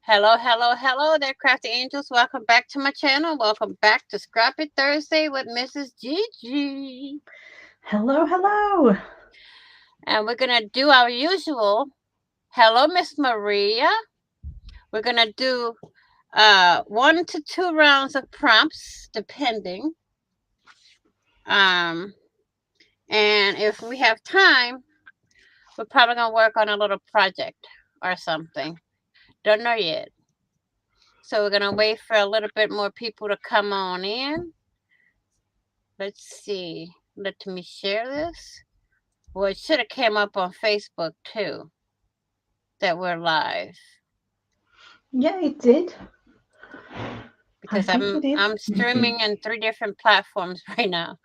Hello, hello, hello there, crafty angels. Welcome back to my channel. Welcome back to Scrappy Thursday with Mrs. Gigi. Hello, hello. And we're going to do our usual. Hello, Miss Maria. We're going to do 1 to 2 rounds of prompts, depending. And if we have time, we're probably going to work on a little project or something. Don't know yet. So we're going to wait for a little bit more people to come on in. Let's see. Let me share this. Well, it should have came up on Facebook too, that we're live. Yeah, it did. I Because think it I'm did. streaming in 3 different platforms right now.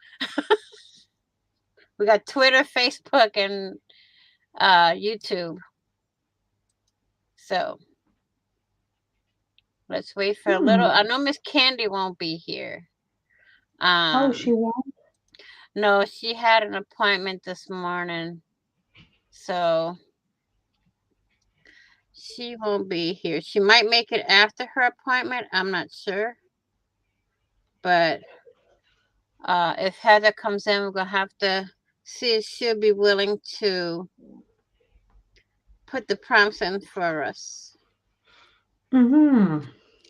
We got Twitter, Facebook, and YouTube. So let's wait for a little. I know Miss Candy won't be here. Oh, she won't? No, she had an appointment this morning. So she won't be here. She might make it after her appointment. I'm not sure. But if Heather comes in, we're going to have to see if she'll be willing to put the prompts in for us.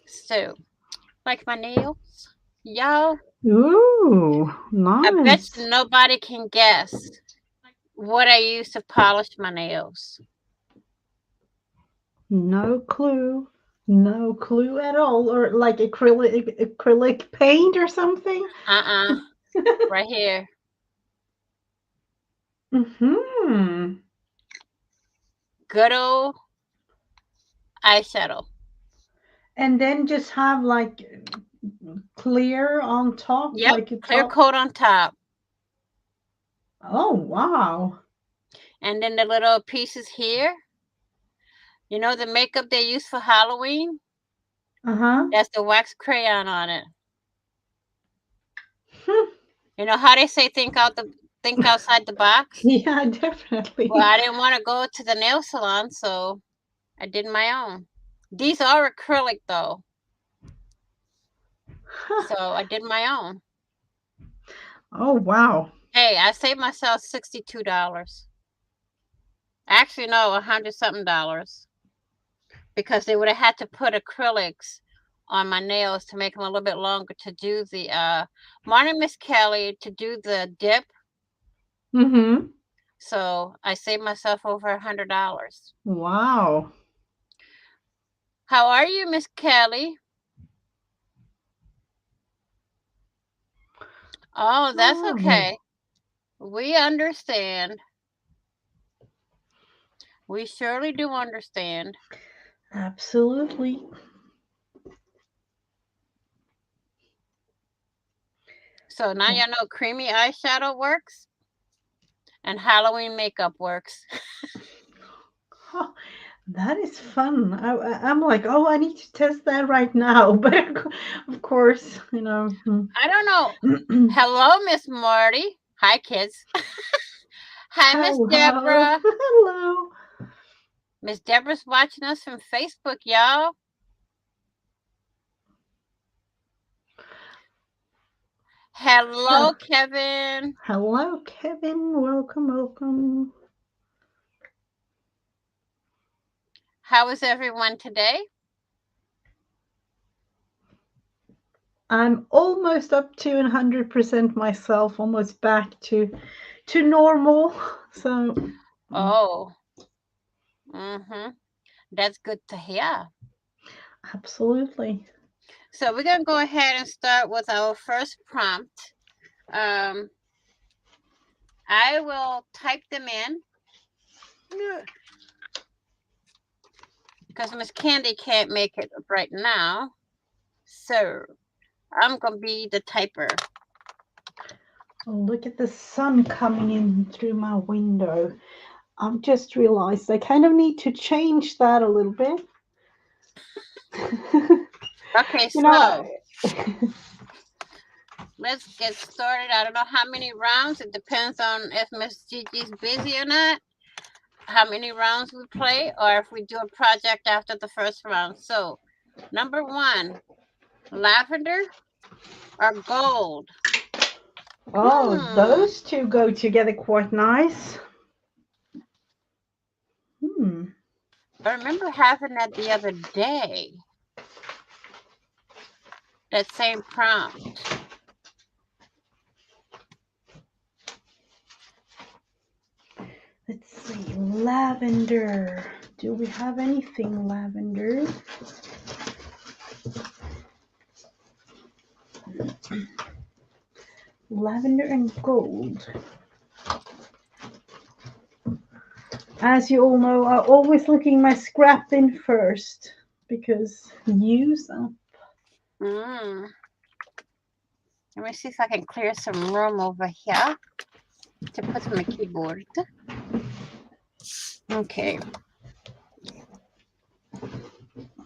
So, like my nails, y'all. Ooh, I bet nice. nobody can guess what I use to polish my nails. No clue. No clue at all. Or like acrylic paint or something? Right here. Good old eyeshadow. And then just have like clear on top, Yep, like a clear top. coat on top. Oh, wow. And then the little pieces here. You know the makeup they use for Halloween? Uh-huh. That's the wax crayon on it. You know how they say think outside the box? Yeah, definitely. Well, I didn't want to go to the nail salon, so I did my own. These are acrylic though, so I did my own. Oh, wow. Hey, I saved myself $62. Actually, no, $100-something, because they would have had to put acrylics on my nails to make them a little bit longer to do the morning Miss Kelly, to do the dip. So I saved myself over $100. Wow. How are you, Miss Kelly? Oh, that's okay. We understand. We surely do understand. Absolutely. So now you know creamy eyeshadow works and Halloween makeup works. Oh, that is fun. I'm like, oh, I need to test that right now. But of course, you know. I don't know. Hello, Miss Marty. Hi, kids. Hi, Miss Hello. Deborah. Hello. Miss Deborah's watching us from Facebook, y'all. Hello, Kevin. Hello, Kevin. Welcome, welcome. How is everyone today? I'm almost up to 100% myself, almost back to normal. So. Oh. That's good to hear. Absolutely. So we're going to go ahead and start with our first prompt. I will type them in because Miss Candy can't make it right now. So I'm going to be the typer. Oh, look at the sun coming in through my window. I've just realized I kind of need to change that a little bit. Okay, so let's get started. I don't know how many rounds. It depends on if Miss Gigi's busy or not. how many rounds we play or if we do a project after the first round. So, number 1, lavender or gold? Oh, Hmm. those two go together quite nice. Hmm. I remember having that the other day. That same prompt. Let's see, lavender. Do we have anything lavender? Lavender and gold. As you all know, I'm always looking my scrap bin first because use up. Mm. Let me see if I can clear some room over here to put my keyboard. Okay.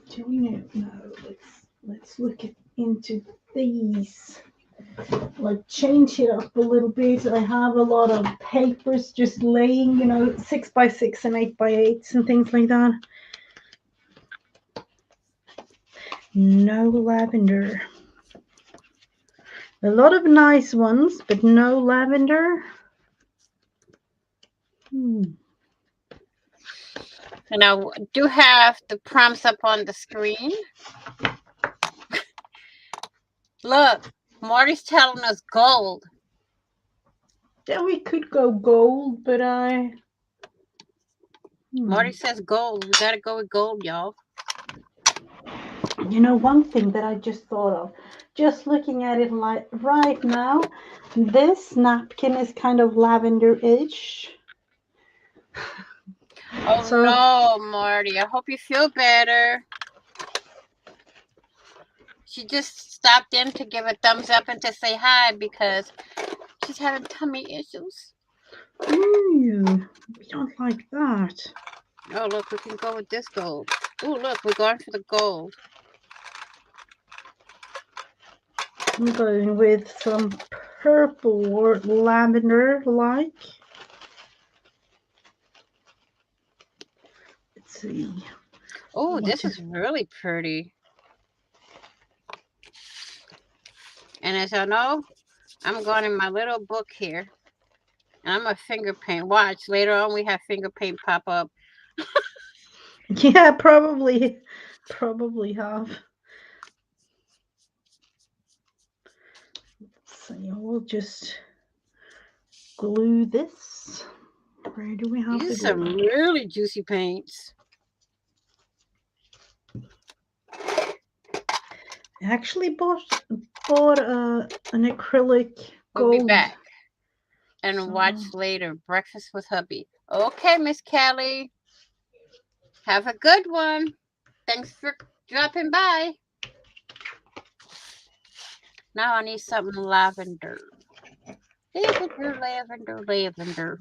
Do we know? No. Let's look into these. Like change it up a little bit. I have a lot of papers just laying, 6x6 and 8x8s and things like that. No lavender. A lot of nice ones, but no lavender. And I do have the prompts up on the screen. Look, Marty's telling us gold. Yeah, we could go gold, but Marty says gold. We gotta go with gold, y'all. One thing that I just thought of, just looking at it like right now, this napkin is kind of lavender-ish. Oh So no, Marty. I hope you feel better. She just stopped in to give a thumbs up and to say hi because she's having tummy issues. ooh, we don't like that. Oh, look, we can go with this gold. Oh, look, we're going for the gold. I'm going with some purple or lavender-like. Let's see. Oh, this is really pretty. And as y'all know, I'm going in my little book here. And I'm a finger paint. Watch, later on we have finger paint pop up. Yeah, probably have. So we'll just glue this. Where do we have the These are some glue? really juicy paints. I actually bought an acrylic We'll be gold. back and watch later. Breakfast with hubby. Okay, Miss Kelly. Have a good one. Thanks for dropping by. Now I need something lavender. Lavender, lavender, lavender.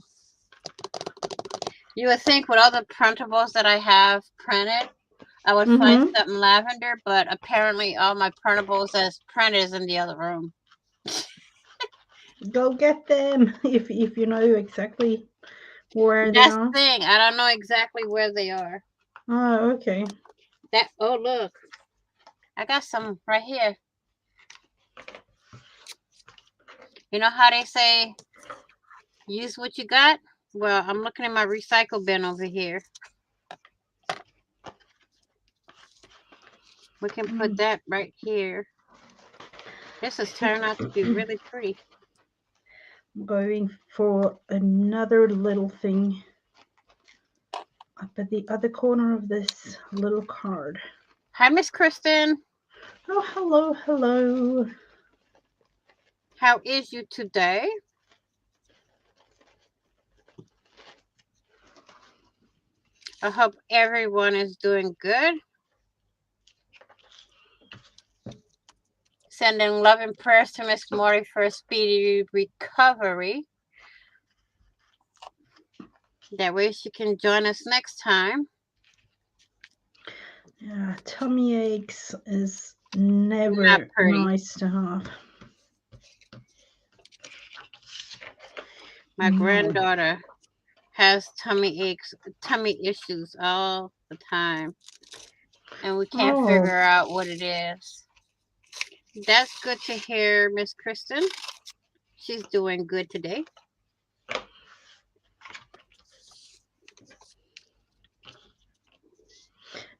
You would think with all the printables that I have printed, I would find something lavender, but apparently all my printables as printed is in the other room. Go get them if you know exactly where they That's the are. thing. I don't know exactly where they are. Oh, okay. Oh look. I got some right here. You know how they say use what you got? Well, I'm looking at my recycle bin over here. We can put that right here. This has turned out to be really pretty. I'm going for another little thing up at the other corner of this little card. Hi, Miss Kristen. Oh, hello, hello. How is you today? I hope everyone is doing good. Sending love and prayers to Miss Morty for a speedy recovery. That way she can join us next time. Yeah, tummy aches is never nice to have. My granddaughter has tummy issues all the time, and we can't Oh, figure out what it is. That's good to hear, Miss Kristen. She's doing good today.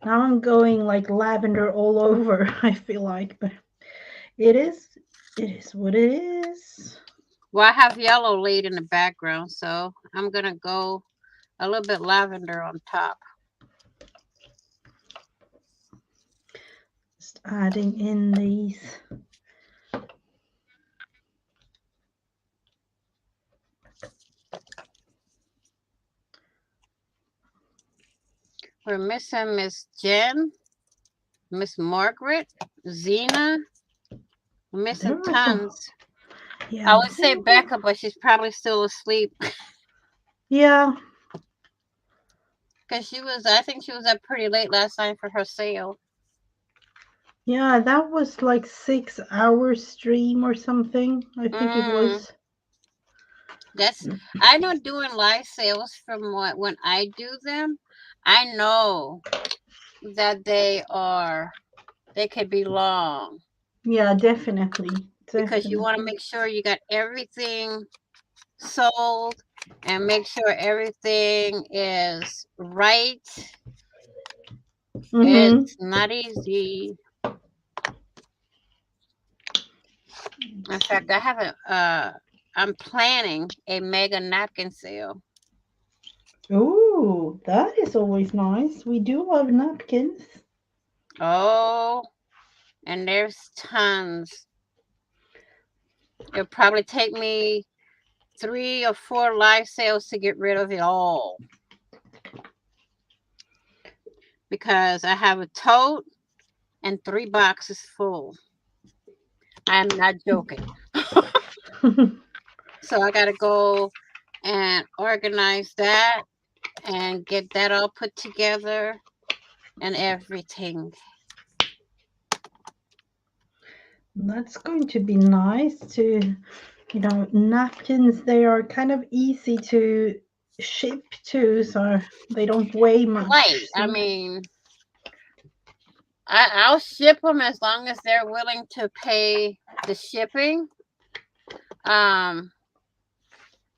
now I'm going like lavender all over, I feel like, but it is it is what it is. Well, I have yellow laid in the background, so I'm gonna go a little bit lavender on top. Just adding in these. We're missing Miss Jen, Miss Margaret, Zena. We're missing There was a tons. yeah, I would say Becca, but she's probably still asleep yeah, because I think she was up pretty late last night for her sale. yeah, that was like 6 hour stream or something. I think it Mm, was. that's I know doing live sales from when I do them. I know that they could be long Yeah, definitely. because you want to Definitely. make sure you got everything sold and make sure everything is right. Mm-hmm. It's not easy. In fact, I'm planning a mega napkin sale. Ooh, that is always nice. We do love napkins. Oh, and there's tons. It'll probably take me 3 or 4 live sales to get rid of it all because I have a tote and 3 boxes full. I'm not joking. So I gotta go and organize that and get that all put together and everything. That's going to be nice to, napkins, they are kind of easy to ship to, so they don't weigh Right. much. I So, mean, I'll ship them as long as they're willing to pay the shipping. Um,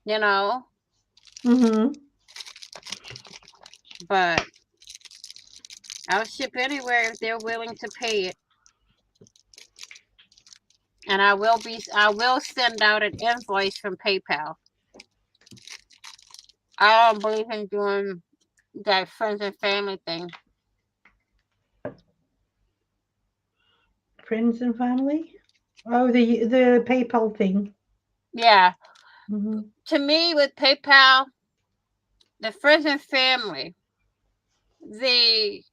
you know, mm-hmm. but I'll ship anywhere if they're willing to pay it. And I will send out an invoice from PayPal. I don't believe in doing that friends and family thing. Friends and family. Oh, the PayPal thing. Yeah. Mm-hmm. To me with PayPal, the friends and family, the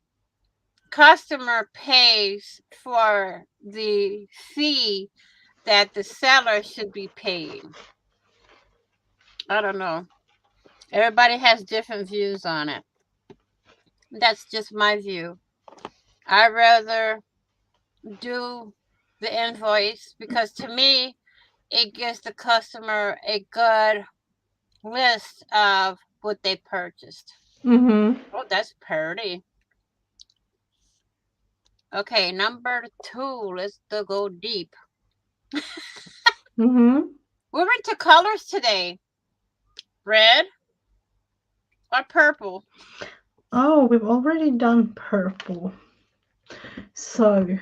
customer pays for the fee that the seller should be paying. I don't know. Everybody has different views on it. That's just my view. I'd rather do the invoice because to me, it gives the customer a good list of what they purchased. Mm-hmm. Oh, that's pretty. Okay, number 2. Let's go deep. Mm-hmm. We're into colors today. Red or purple? Oh, we've already done purple. So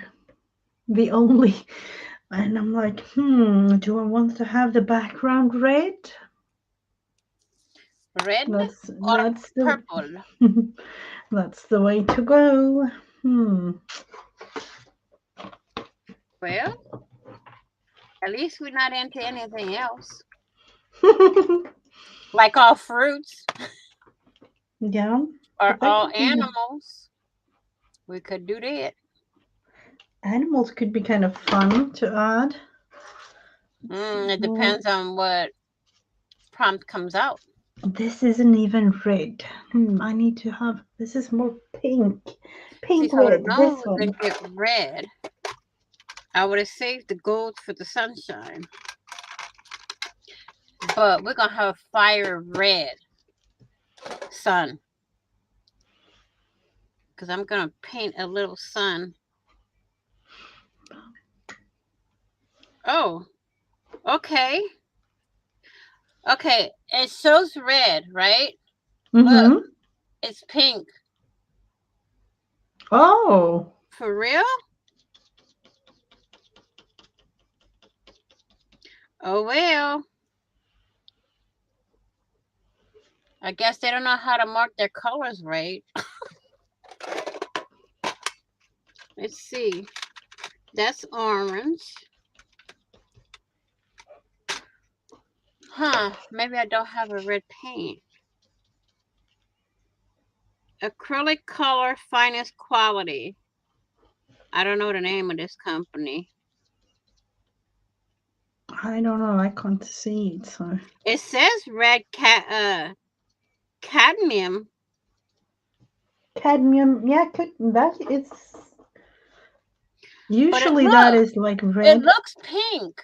the only, and I'm like, do I want to have the background red? Red or That's the purple? that's the way to go. Well, at least we're not into anything else. Like all fruits Yeah, or but that all could be animals. We could do that. animals could be kind of fun to add. It Well, depends on what prompt comes out. this isn't even red. I need to have this is more pink. See, Pink if I would have red, known this we one. could get red, I would have saved the gold for the sunshine. But we're gonna have fire red. sun. Because I'm going to paint a little sun. Oh, okay. Okay, it shows red, right? Look, Mm-hmm. it's pink. Oh. For real? Oh, well. I guess they don't know how to mark their colors right. Let's see. That's orange. Huh, maybe I don't have a red paint. Acrylic color, finest quality. I don't know the name of this company. I don't know. I can't see it. So It says red cadmium. cadmium. Yeah, that it's But usually that look, is like it red. looks pink.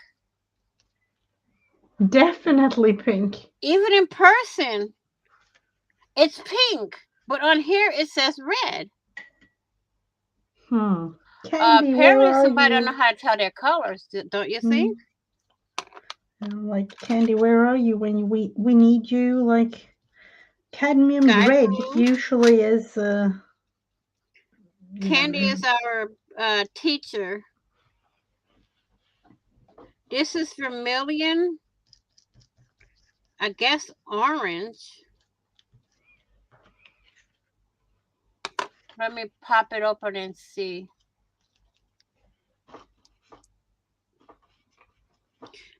Definitely pink. Even in person, it's pink. But on here, it says red. Candy, where Apparently, are somebody don't you? know how to tell their colors, don't you think? Like Candy, where are you when we need you? Like cadmium Sky red blue. usually is Candy is our teacher. This is vermilion. I guess orange. Let me pop it open and see.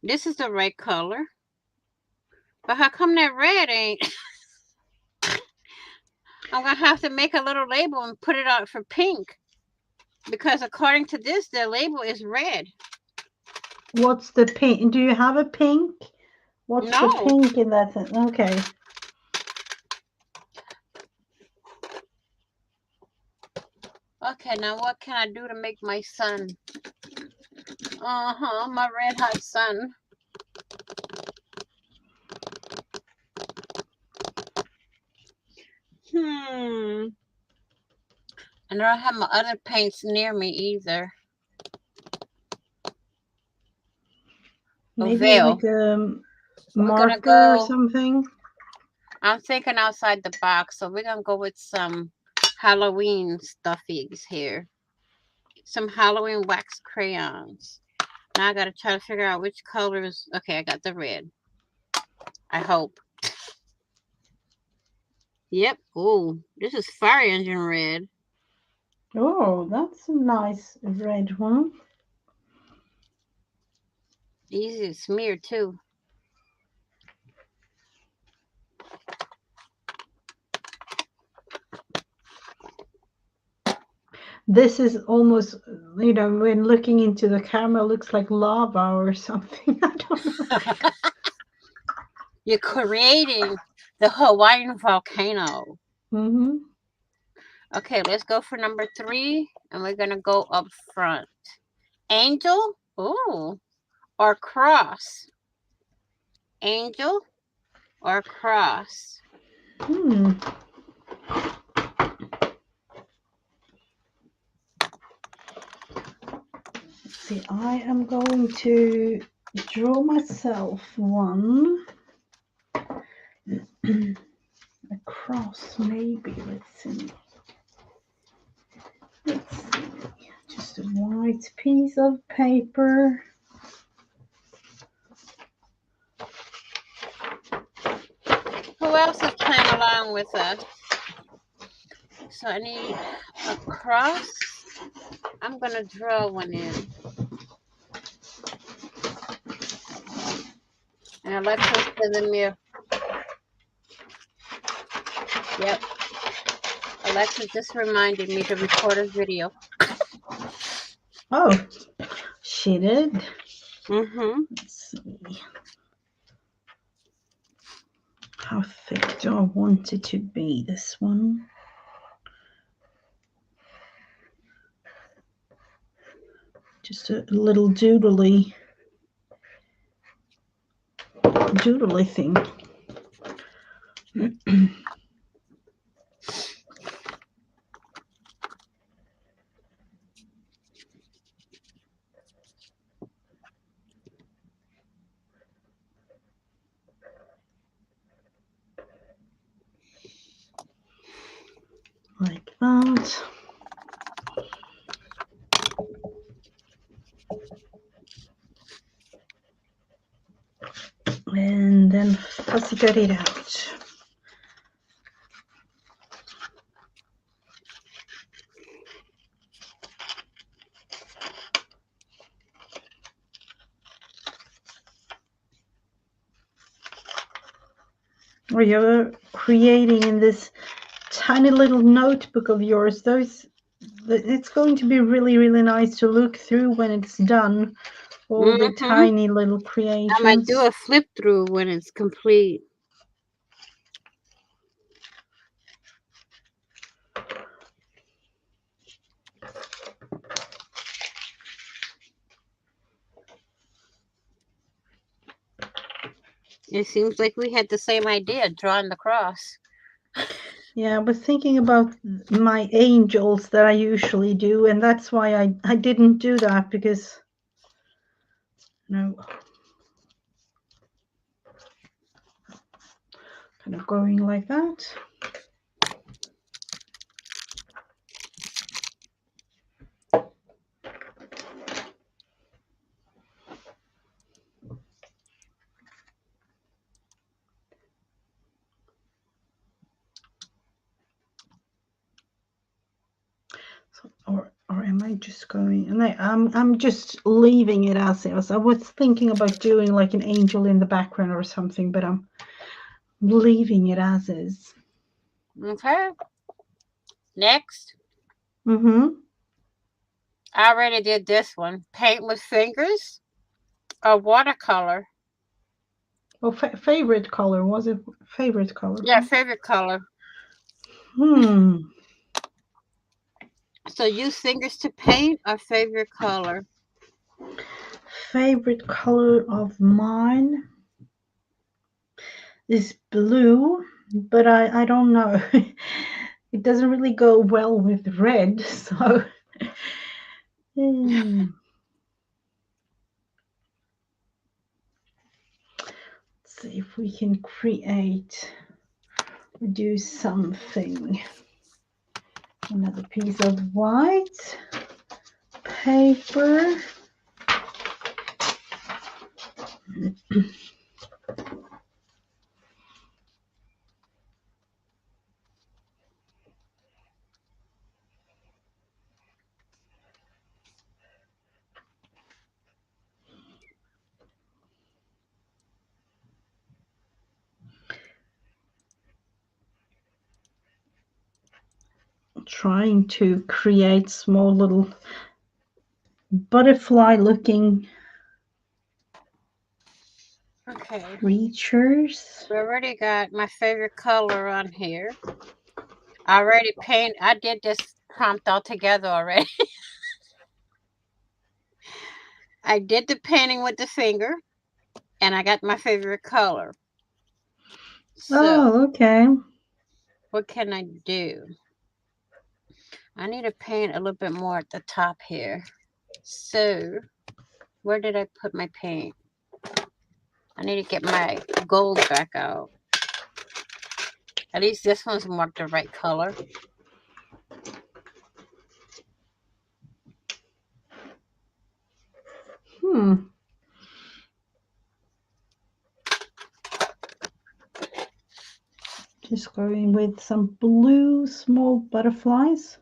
This is the red color. But how come that red ain't? I'm going to have to make a little label and put it out for pink. Because according to this, the label is red. what's the pink? Do you have a pink? What's the No. pink in that thing? Okay. Okay, now what can I do to make my sun? My red hot sun. And I don't have my other paints near me either. Maybe Veil. like a We're gonna marker or go. something. I'm thinking outside the box, so we're gonna go with some Halloween stuffies here. Some Halloween wax crayons. Now I gotta try to figure out which colors. Okay, I got the red. I hope. Yep. Oh, this is fire engine red. Oh, that's a nice red one. Easy to smear too. This is almost, when looking into the camera, looks like lava or something. I don't know. You're creating the Hawaiian volcano. Mm-hmm. Okay, let's go for number 3, and we're gonna go up front. Angel, ooh, or cross. Angel or cross. See, I am going to draw myself one. A cross, maybe. Let's see. Just a white piece of paper. Who else is playing along with us? So I need a cross. I'm gonna draw one in. And Alexa's sending me a. Yep. Alexa just reminded me to record a video. Oh, she did. Let's see. How thick do I want it to be, this one? Just a little doodly thing. that. And then fussy cut it out. Or you're creating in this tiny little notebook of yours. It's going to be really, really nice to look through when it's done. All the Mm-hmm. tiny little I might do creations. a flip through when it's complete. It seems like we had the same idea, drawing the cross. Yeah, I was thinking about my angels that I usually do, and that's why I didn't do that because no, kind of going like that. So, or am I just going? And I'm just leaving it as is. I was thinking about doing like an angel in the background or something, but I'm leaving it as is. Okay. Next. Mm-hmm. I already did this one. Paint with fingers or watercolor. Oh, favorite color, was it favorite color? Yeah, favorite color. Hmm. So use fingers to paint or favorite color. Favorite color of mine is blue, but I don't know. It doesn't really go well with red, so let's see if we can create or do something. Another piece of white paper. Trying to create small little butterfly looking Okay. creatures. We already got my favorite color on here. I already paint. I did this prompt all together already. I did the painting with the finger, and I got my favorite color. So, Oh, okay. what can I do? I need to paint a little bit more at the top here. So, where did I put my paint? I need to get my gold back out. At least this one's marked the right color. Hmm. Just going with some blue small butterflies.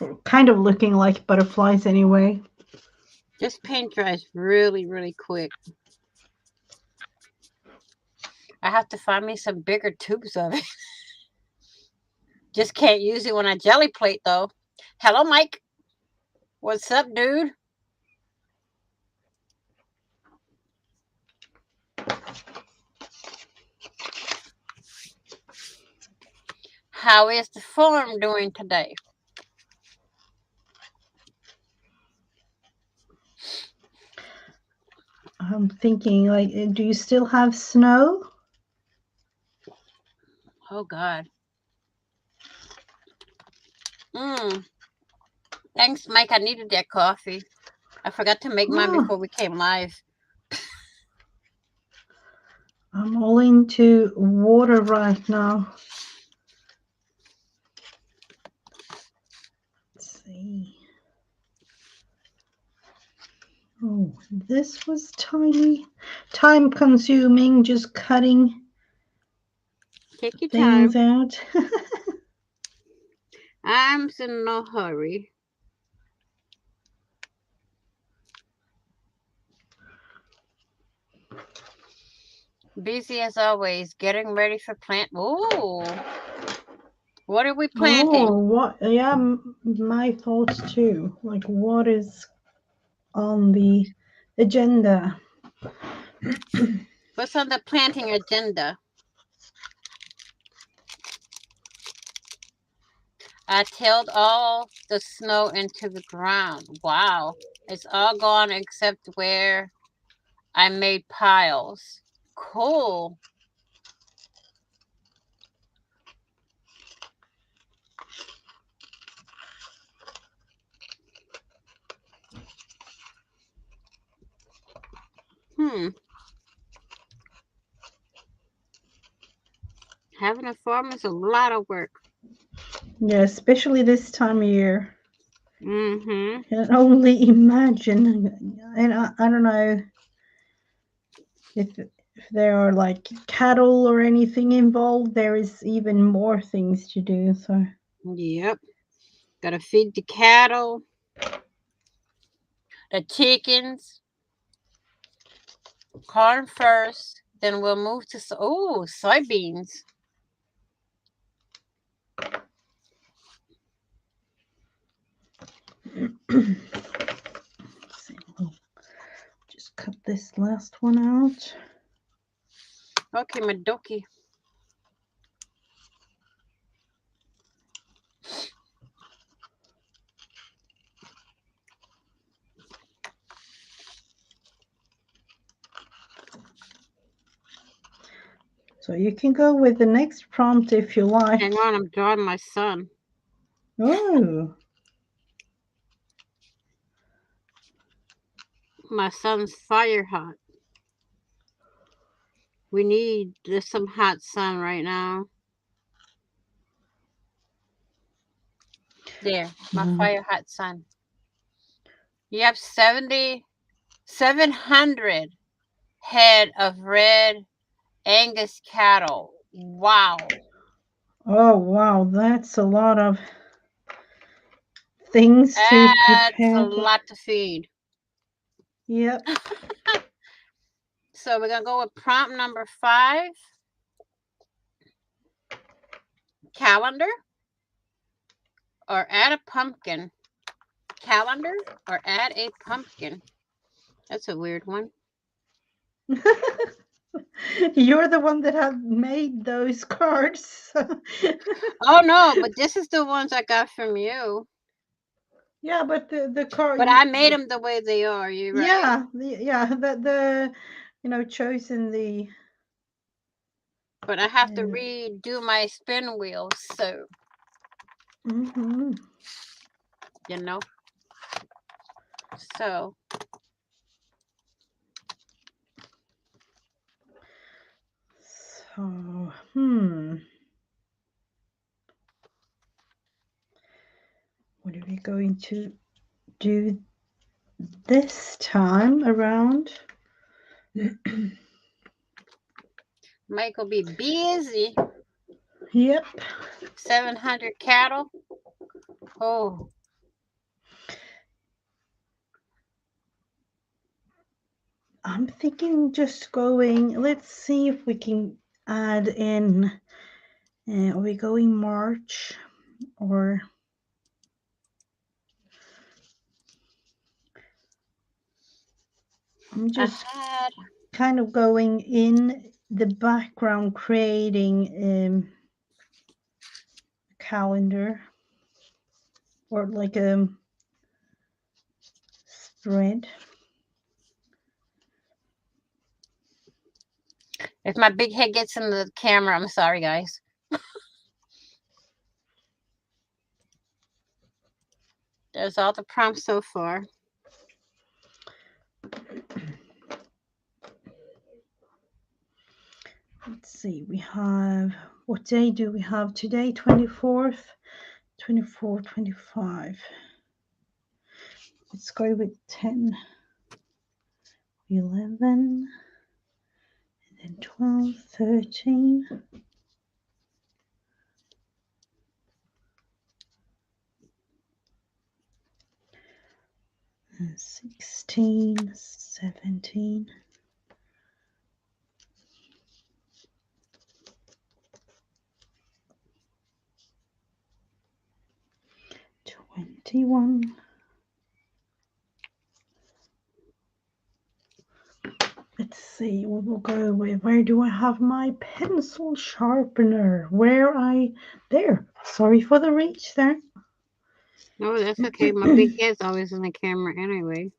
Or kind of looking like butterflies anyway. This paint dries really, really quick. I have to find me some bigger tubes of it. Just can't use it on a jelly plate though. Hello, Mike. What's up, dude? How is the farm doing today? I'm thinking, like, do you still have snow? Oh God. Thanks, Mike. I needed that coffee. I forgot to make mine Oh, before we came live. I'm all into water right now. Let's see. Oh, this was tiny, time consuming, just cutting Take your things time. out. I'm in no hurry. Busy as always, getting ready for plant. Ooh, what are we planting? Oh, what? Yeah, my thoughts too. Like, what is on the agenda? What's on the planting agenda? I tilled all the snow into the ground. Wow, it's all gone except where I made piles. Cool. Hmm. Having a farm is a lot of work. Yeah, especially this time of year. Mm-hmm. I can only imagine. And I don't know if there are like cattle or anything involved. There is even more things to do. So. Yep. Gotta feed the cattle, the chickens, corn first. Then we'll move to soybeans. See, I'll just cut this last one out. Okay, Madoki. So you can go with the next prompt if you Hang like. on, I'm drawing my son. Oh, My son's fire hot. We need some hot sun right now. There, my no. fire hot sun. You have 700 head of red Angus cattle. Wow. Oh, wow, that's a lot of things to That's a prepare. lot to feed. Yep. So we're going to go with prompt number 5. Calendar or add a pumpkin. Calendar or add a pumpkin. That's a weird one. You're the one that have made those cards. Oh no, but this is the ones I got from you. Yeah, but the card, But I made them the way they are. You right? yeah, the chosen the. But I have to Uh, redo my spin wheel, so hmm you know. So So, what are we going to do this time around? Mike will be busy. Yep. 700 cattle. Oh, I'm thinking just going, let's see if we can add in, are we going March or I'm I just had. kind of going in the background creating a calendar or like a spread. If my big head gets in the camera, I'm sorry, guys. There's all the prompts so far. Let's see, we have, what day do we have today? 24th, 24, 25. Let's go with 10, 11, and then 12, 13. And 16, 17. 21. Let's see, we will go with, where do I have my pencil sharpener? There. Sorry for the reach there. No, that's okay. My big head's always in the camera anyway.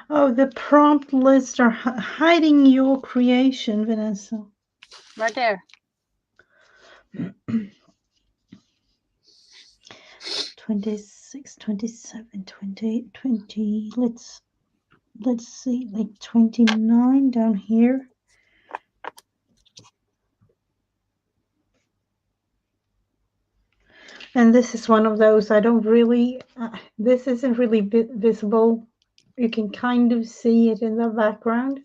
Oh, the prompt lists are hiding your creation, Vanessa. Right there. 26, 27, 28, 20. Let's see, like 29 down here. And this is one of those I don't really, this isn't really visible. You can kind of see it in the background.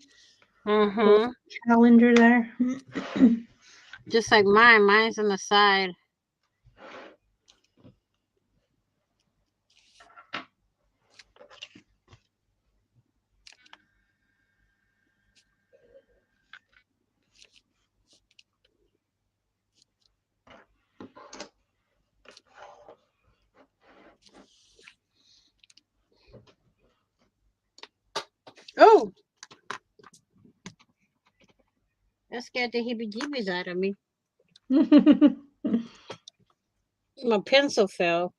Mm-hmm. Calendar there. Just like mine. Mine's on the side. Oh! That scared the heebie-jeebies out of me. My pencil fell.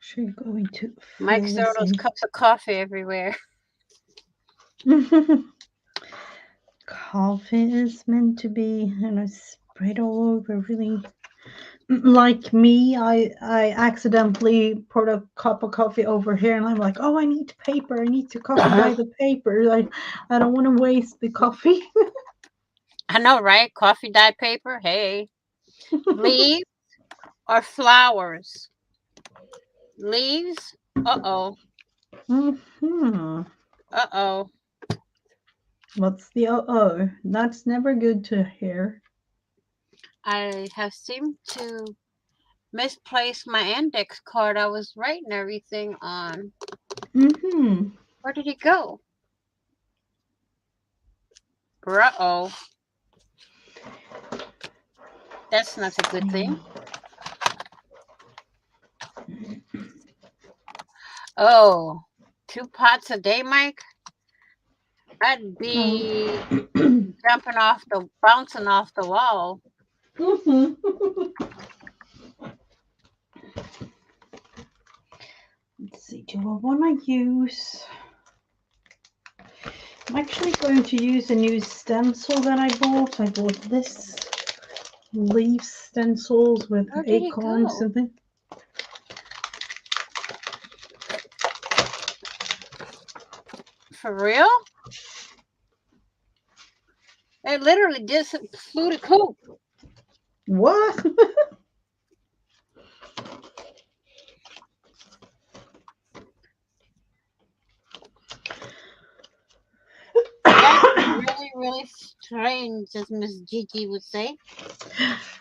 She's going to Mike fill throw this those in. cups of coffee everywhere. Coffee is meant to be, spread all over. Really, like me, I accidentally poured a cup of coffee over here, and I'm like, oh, I need paper. I need to copy by the paper. I don't want to waste the coffee. I know, right? Coffee dye paper. Hey. Leaves or flowers? Leaves? Uh-oh. Hmm. Uh-oh. What's the oh? That's never good to hear. I have seemed to misplace my index card I was writing everything on. Mm-hmm. Where did it go? Uh-oh. That's not a good thing. Oh, 2 pots a day, Mike? I'd be bouncing off the wall. Mm-hmm. Let's see, do I want to use... I'm actually going to use a new stencil that I bought. I bought this leaf stencils with Where did it acorns go? and things. For real? It literally just flew the coop. What? That's really, really strange, as Miss Gigi would say.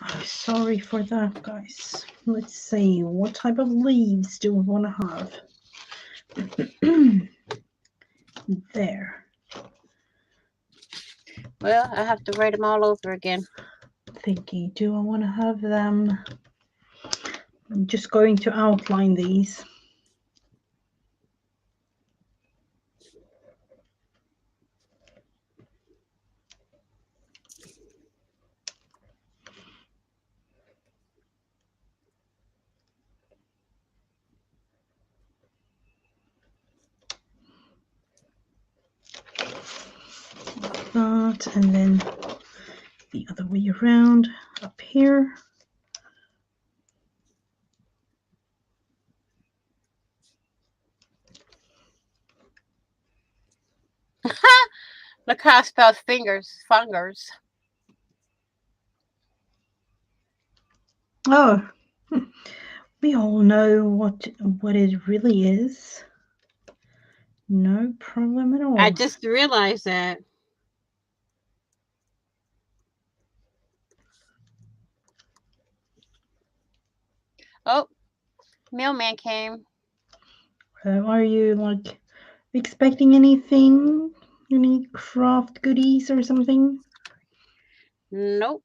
I'm sorry for that, guys. Let's see, what type of leaves do we want to have? There. Well, I have to write them all over again. Thinking, do I want to have them? I'm just going to outline these. that, and then the other way around up here. Look how I spell fingers. Fingers. Oh, we all know what it really is. No problem at I all. just realized that. Oh, mailman came. Are you like expecting anything? Any craft goodies or something? Nope.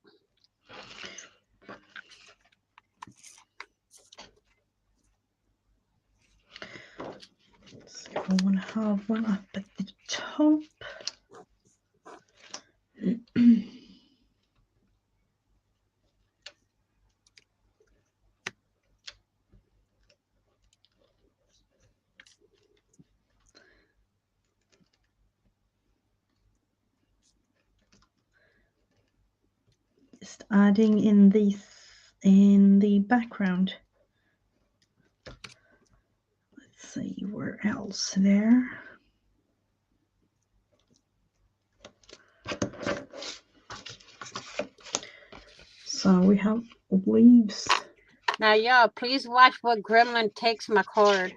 So I want to have one up at the top. Just adding in the background. Let's see where else there. So we have leaves. Now, y'all, please watch what gremlin takes my cord.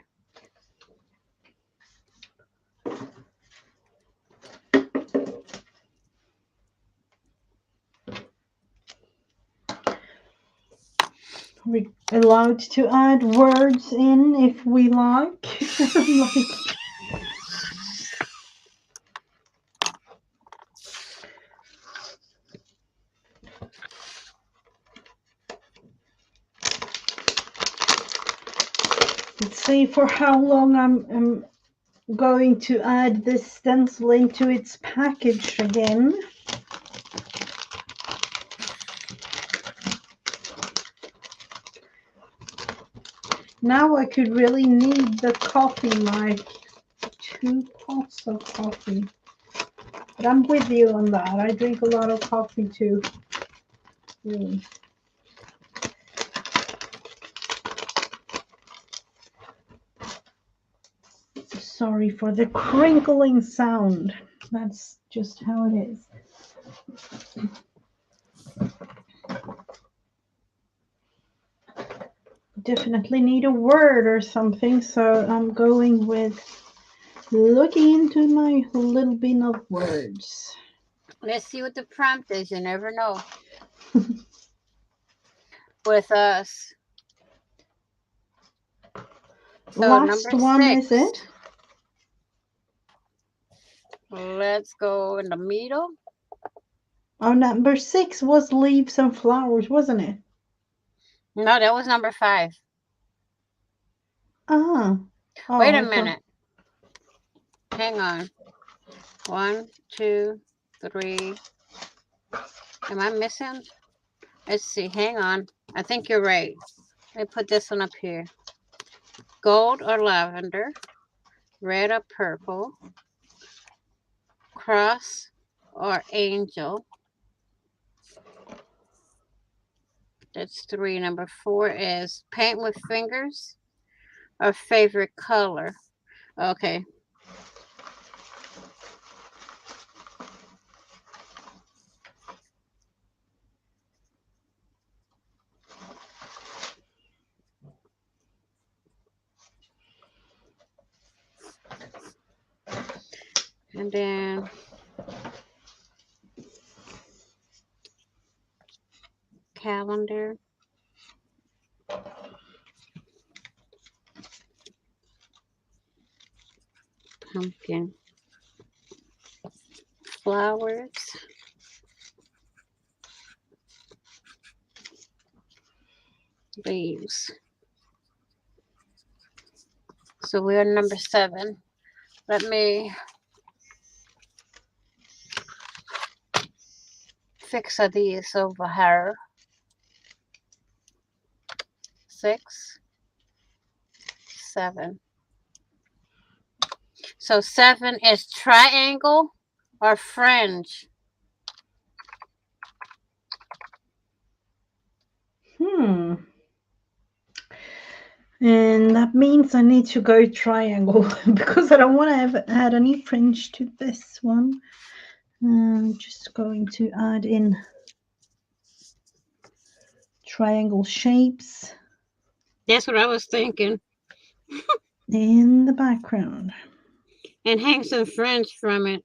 We're allowed to add words in if we like. Let's see for how long I'm going to add this stencil into its package again. Now I could really need the coffee, like 2 pots of coffee. But I'm with you on that. I drink a lot of coffee too. Really. Sorry for the crinkling sound. That's just how it is. Definitely need a word or something, so I'm going with looking into my little bin of words. Let's see what the prompt is. You never know. With us. So, Last number one, 6. is it? Let's go in the middle. Oh, number 6 was leaves and flowers, wasn't it? No, that was number 5. Ah. Oh, Wait a I thought... minute. Hang on. 1, 2, 3. Am I missing? Let's see. Hang on. I think you're right. Let me put this one up here. Gold or lavender. Red or purple. Cross or angel. That's 3. Number 4 is paint with fingers or favorite color. Okay. And then calendar. Pumpkin. Flowers. Leaves. So we're number 7. Let me fix these over here. 6, 7. So 7 is triangle or fringe. Hmm. And that means I need to go triangle because I don't want to add any fringe to this one. I'm just going to add in triangle shapes That's what I was thinking. in the background. And hang some fringe from it.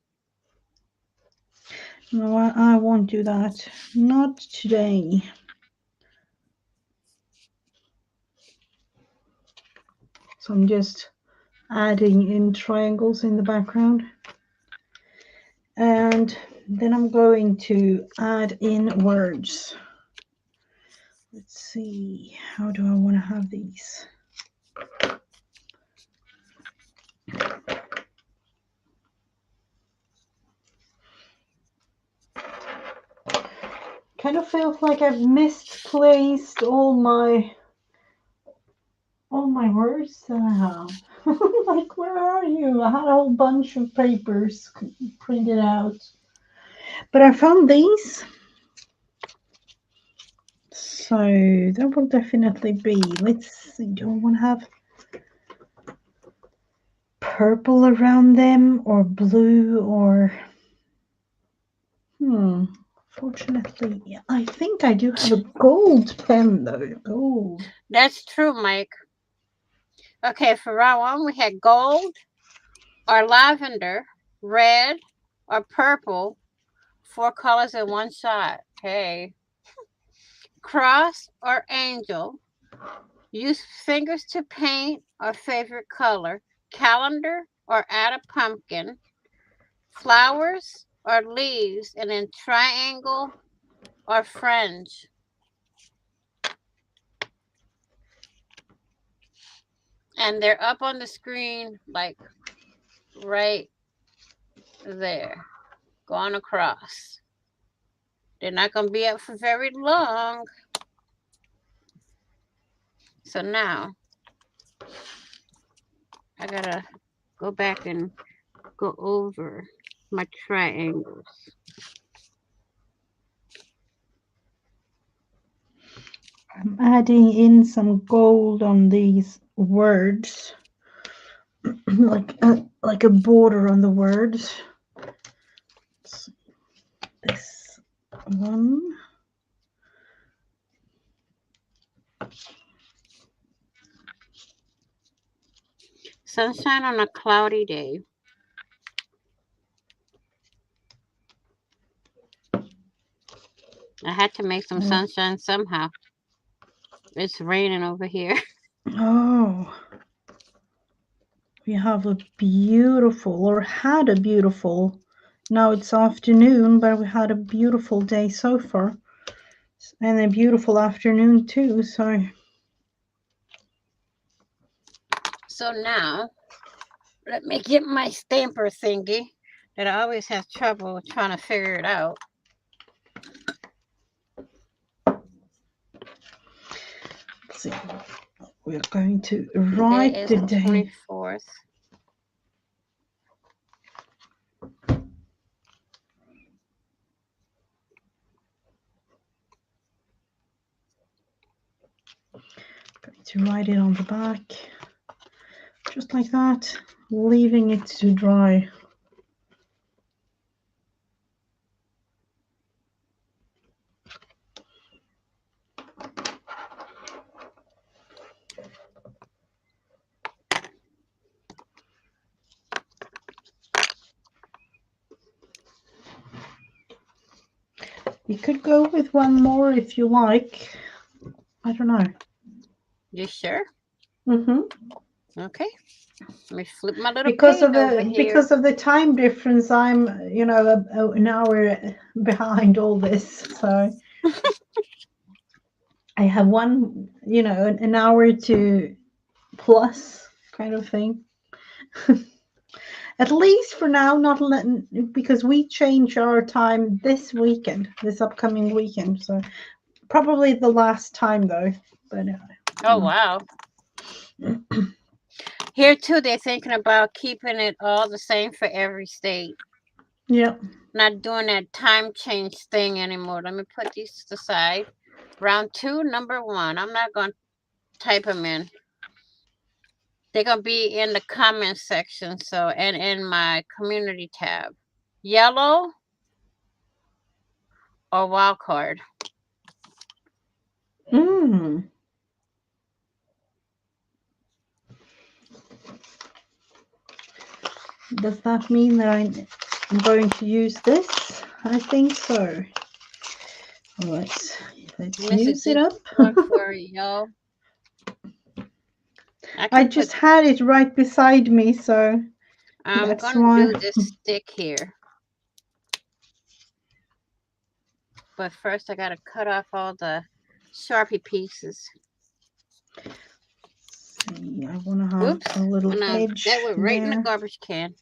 No, I won't do that. Not today. So I'm just adding in triangles in the background. And then I'm going to add in words. Let's see, how do I want to have these? Kind of feels like I've misplaced all my words that I have. Like, where are you? I had a whole bunch of papers printed out. But I found these. So that will definitely be. Let's see, do I want to have purple around them or blue or. Fortunately, I think I do have a gold pen though. Gold. That's true, Mike. Okay, for round one, we had gold or lavender, red or purple, 4 colors in one shot. Okay. Cross or angel, use fingers to paint or favorite color, calendar or add a pumpkin, flowers or leaves, and then triangle or fringe. And they're up on the screen, like right there, going across. They're not going to be up for very long. So now I got to go back and go over my triangles. I'm adding in some gold on these words, like a border on the words. This one. Sunshine on a cloudy day. I had to make some sunshine somehow. It's raining over here. Oh, we have a beautiful, or had a beautiful, now it's afternoon, but we had a beautiful day so far. And a beautiful afternoon too, so. So now, let me get my stamper thingy that I always have trouble trying to figure it out. Let's see. We're going to Today write is the the day. 24th. Going to write it on the back, just like that, leaving it to dry. You could go with one more if you like. I don't know. You sure? Mm-hmm. Okay. Let me flip my little Because page of over the here. because of the time difference, I'm an hour behind all this, so I have one an hour to plus kind of thing. At least for now, not because we change our time this weekend, this upcoming weekend. So probably the last time though. But Oh, wow. Here, too, they're thinking about keeping it all the same for every state. yeah. Not doing that time change thing anymore. Let me put these to the side. Round 2, number 1. I'm not going to type them in. They're going to be in the comment section, so, and in my community tab. Yellow or wild card? Does that mean that I'm going to use this? I think so. Let's use it up. For y'all. I just had it right beside me, so I'm going to do this stick here. But first I got to cut off all the Sharpie pieces. See, I want to have a little edge that went right in the there. garbage can.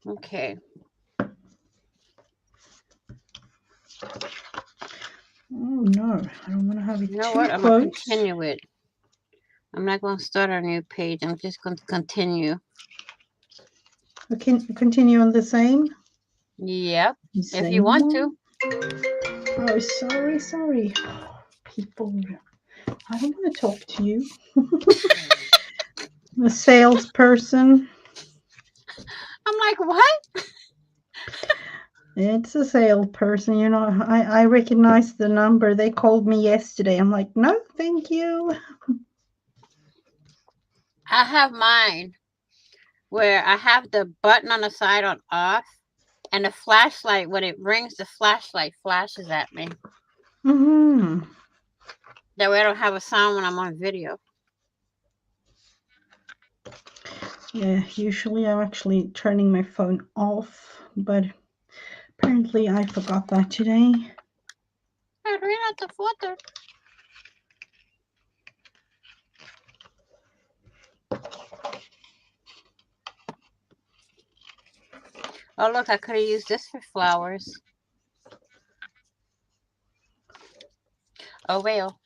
Okay. Oh no, I don't want to have it You know too what? I'm close. going to continue it. I'm not going to start a new page. I'm just going to continue. We can continue on the same? Yep. Same if you want one? to. Oh, sorry. People, I don't want to talk to you. The salesperson. I'm like, what? It's a salesperson, you know. I recognize the number. They called me yesterday. I'm like, no, thank you. I have mine where I have the button on the side on off, and the flashlight, when it rings, the flashlight flashes at me. Mm-hmm. That way I don't have a sound when I'm on video. Yeah, usually I'm actually turning my phone off, but apparently I forgot that today. I ran out of water. Oh, look, I could have used this for flowers. Oh, well.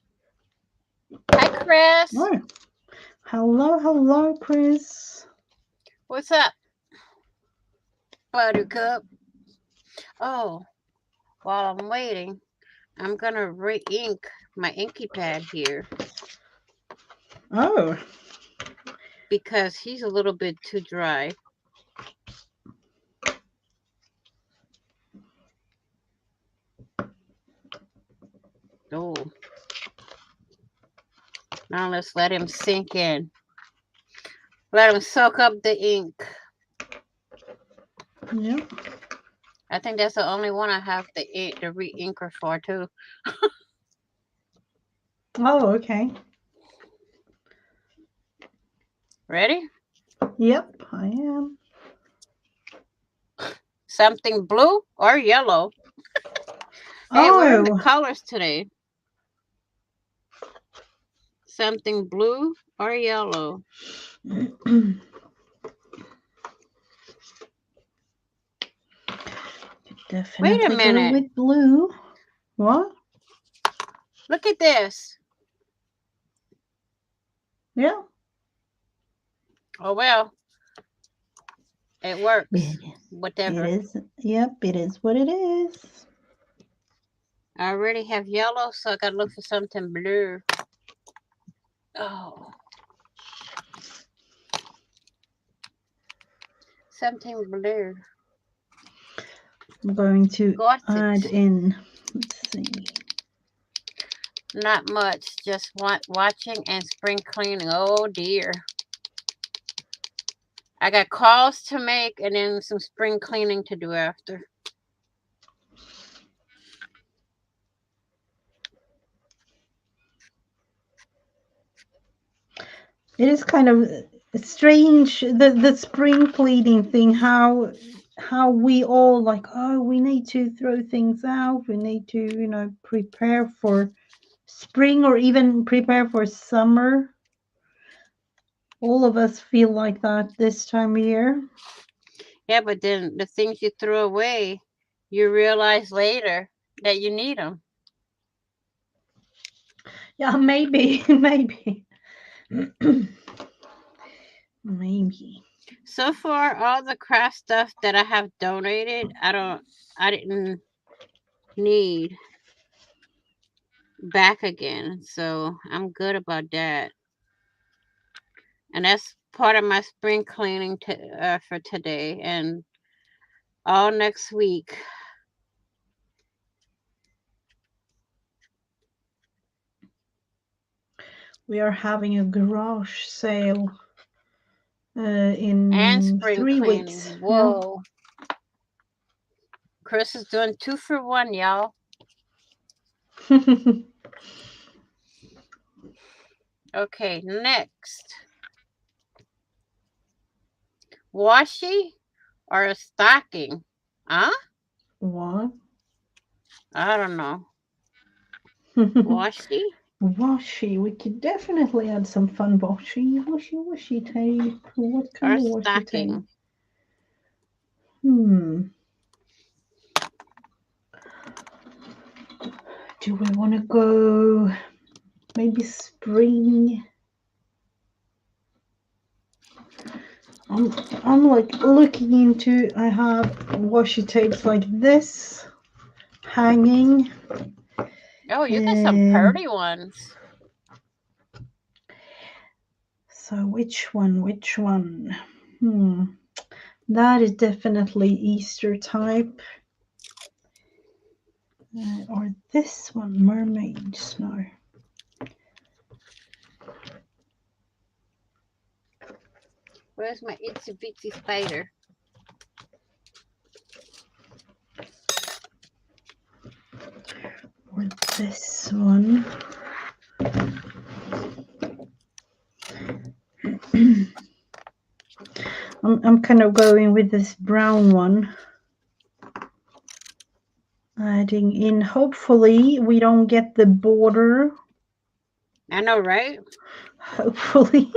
Hi, Chris. Oh. Hello, Chris. What's up, Buttercup? Oh, while I'm waiting, I'm going to re-ink my inky pad here. Oh. Because he's a little bit too dry. Oh. Now let's let him sink in. Let him soak up the ink. Yeah. I think that's the only one I have the re-inker for too. Oh, okay. Ready? Yep, I am. Something blue or yellow? Hey, we're in the colors today. Something blue or yellow? Definitely Wait a minute. Go with blue. What? Look at this. Yeah. Oh, well. It works. Whatever. It is. Yep, it is what it is. I already have yellow, so I gotta look for something blue. Oh. Something blue. I'm going to add in. Let's see. Not much. Just watching and spring cleaning. Oh, dear. I got calls to make and then some spring cleaning to do after. It is kind of strange, the spring cleaning thing, how we all like, oh, we need to throw things out, we need to, you know, prepare for spring or even prepare for summer. All of us feel like that this time of year. Yeah, but then the things you threw away, you realize later that you need them. Yeah, maybe. Maybe. So far, all the craft stuff that I have donated, I didn't need back again. So I'm good about that. And that's part of my spring cleaning for today and all next week. We are having a garage sale And in spring 3 weeks. cleaning. Yeah. Whoa. Chris is doing 2 for 1, y'all. Okay, next. Washi or a stocking? Huh? What? I don't know. Washi Washi. We could definitely add some fun washi tape. What kind or of washi tape? stocking? Hmm. Do we want to go maybe spring? I'm like looking into. I have washi tapes like this hanging. Oh, you got some Um, pretty ones. so which one? Which one? Hmm. That is definitely Easter type. Or this one, mermaid snow. Where's my itsy bitsy spider? Or this one. I'm kind of going with this brown one. Adding in, hopefully we don't get the border. I know, right? Hopefully.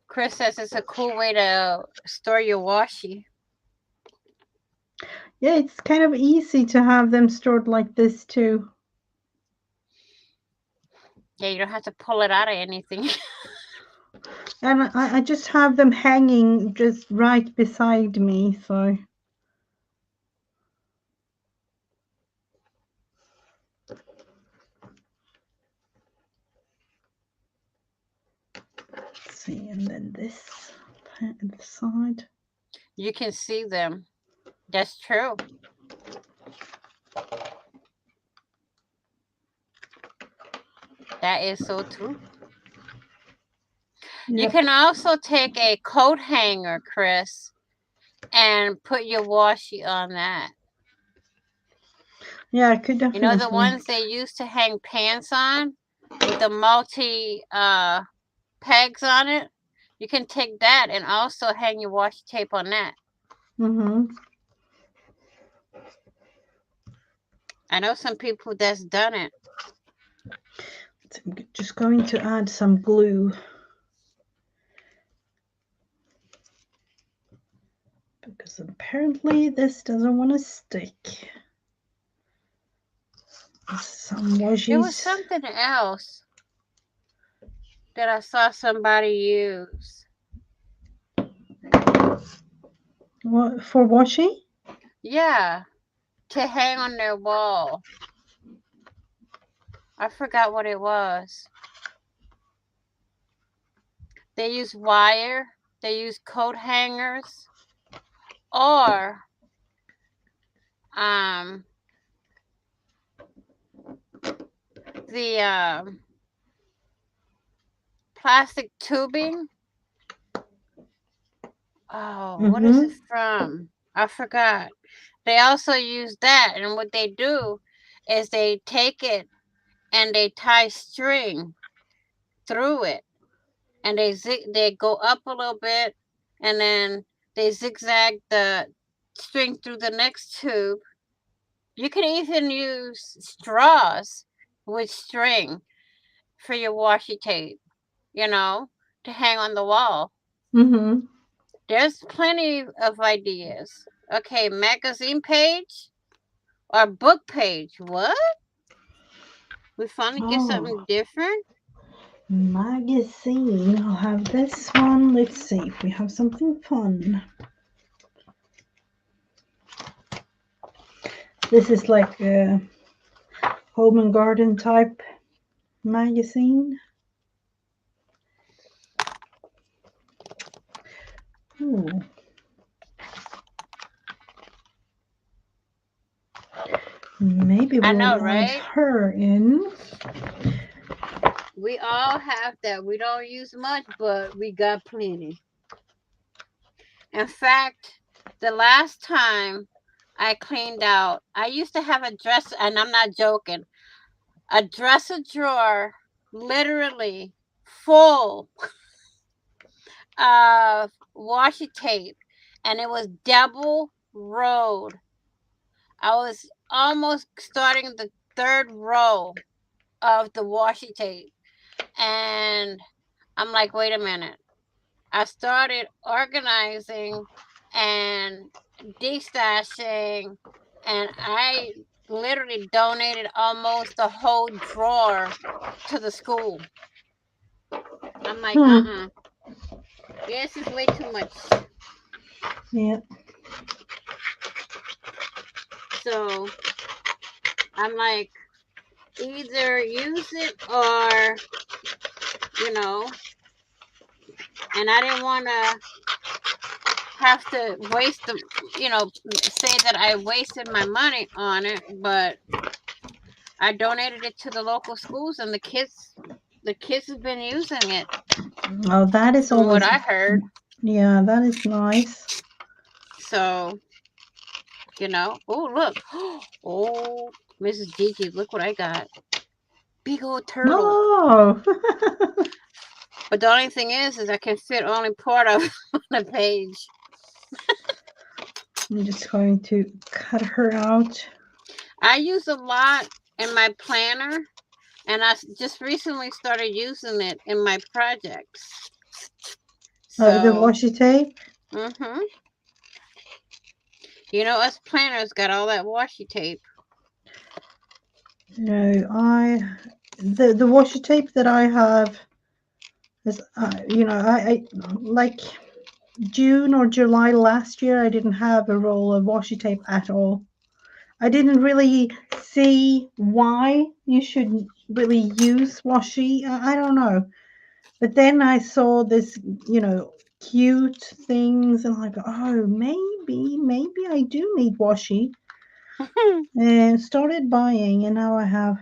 Chris says it's a cool way to store your washi. Yeah, it's kind of easy to have them stored like this too. Yeah, you don't have to pull it out of anything. And I just have them hanging just right beside me, so. Let's see, and then this at the side. You can see them. That's true. That is so true. You Yep. can also take a coat hanger, Chris, and put your washi on that. Yeah, I could You know the definitely. ones they used to hang pants on with the multi pegs on it? You can take that and also hang your washi tape on that. Mm-hmm. I know some people that's done it. So I'm just going to add some glue. Because apparently this doesn't want to stick. Some There was washies. something else that I saw somebody use. What for washi? Yeah, to hang on their wall. I forgot what it was. They use wire, they use coat hangers, or um the plastic tubing. Oh, what is it Mm-hmm. from? I forgot. They also use that, and what they do is they take it and they tie string through it, and they go up a little bit, and then they zigzag the string through the next tube. You can even use straws with string for your washi tape, you know, to hang on the wall. Mm-hmm. There's plenty of ideas. Okay, magazine page Our book page. What? We finally get something Oh, different? magazine. I'll have this one. Let's see if we have something fun. This is like a home and garden type magazine. Ooh. Maybe I we'll know, add right? her in. We all have that. We don't use much, but we got plenty. In fact, the last time I cleaned out, I used to have a dresser, and I'm not joking, a dresser drawer literally full of washi tape, and it was double rolled. I was almost starting the third row of the washi tape, and I'm like, wait a minute. I started organizing and destashing, and I literally donated almost the whole drawer to the school. I'm like, Hmm. this is way too much. Yeah. So I'm like, either use it or, you know, and I didn't want to have to waste the, say that I wasted my money on it, but I donated it to the local schools, and the kids have been using it, Oh, that is from what always. I heard. Yeah, that is nice. So, oh look, oh, Mrs. Gigi, look what I got, big old turtle. Oh. But the only thing is I can fit only part of on the page. I'm just going to cut her out. I use a lot in my planner, and I just recently started using it in my projects. The So, washi tape. mhm. Us planners got all that washi tape. No, the washi tape that I have is, I like June or July last year. I didn't have a roll of washi tape at all. I didn't really see why you should really use washi. I don't know. But then I saw this, cute things, and I go, oh, maybe I do need washi, and started buying, and now I have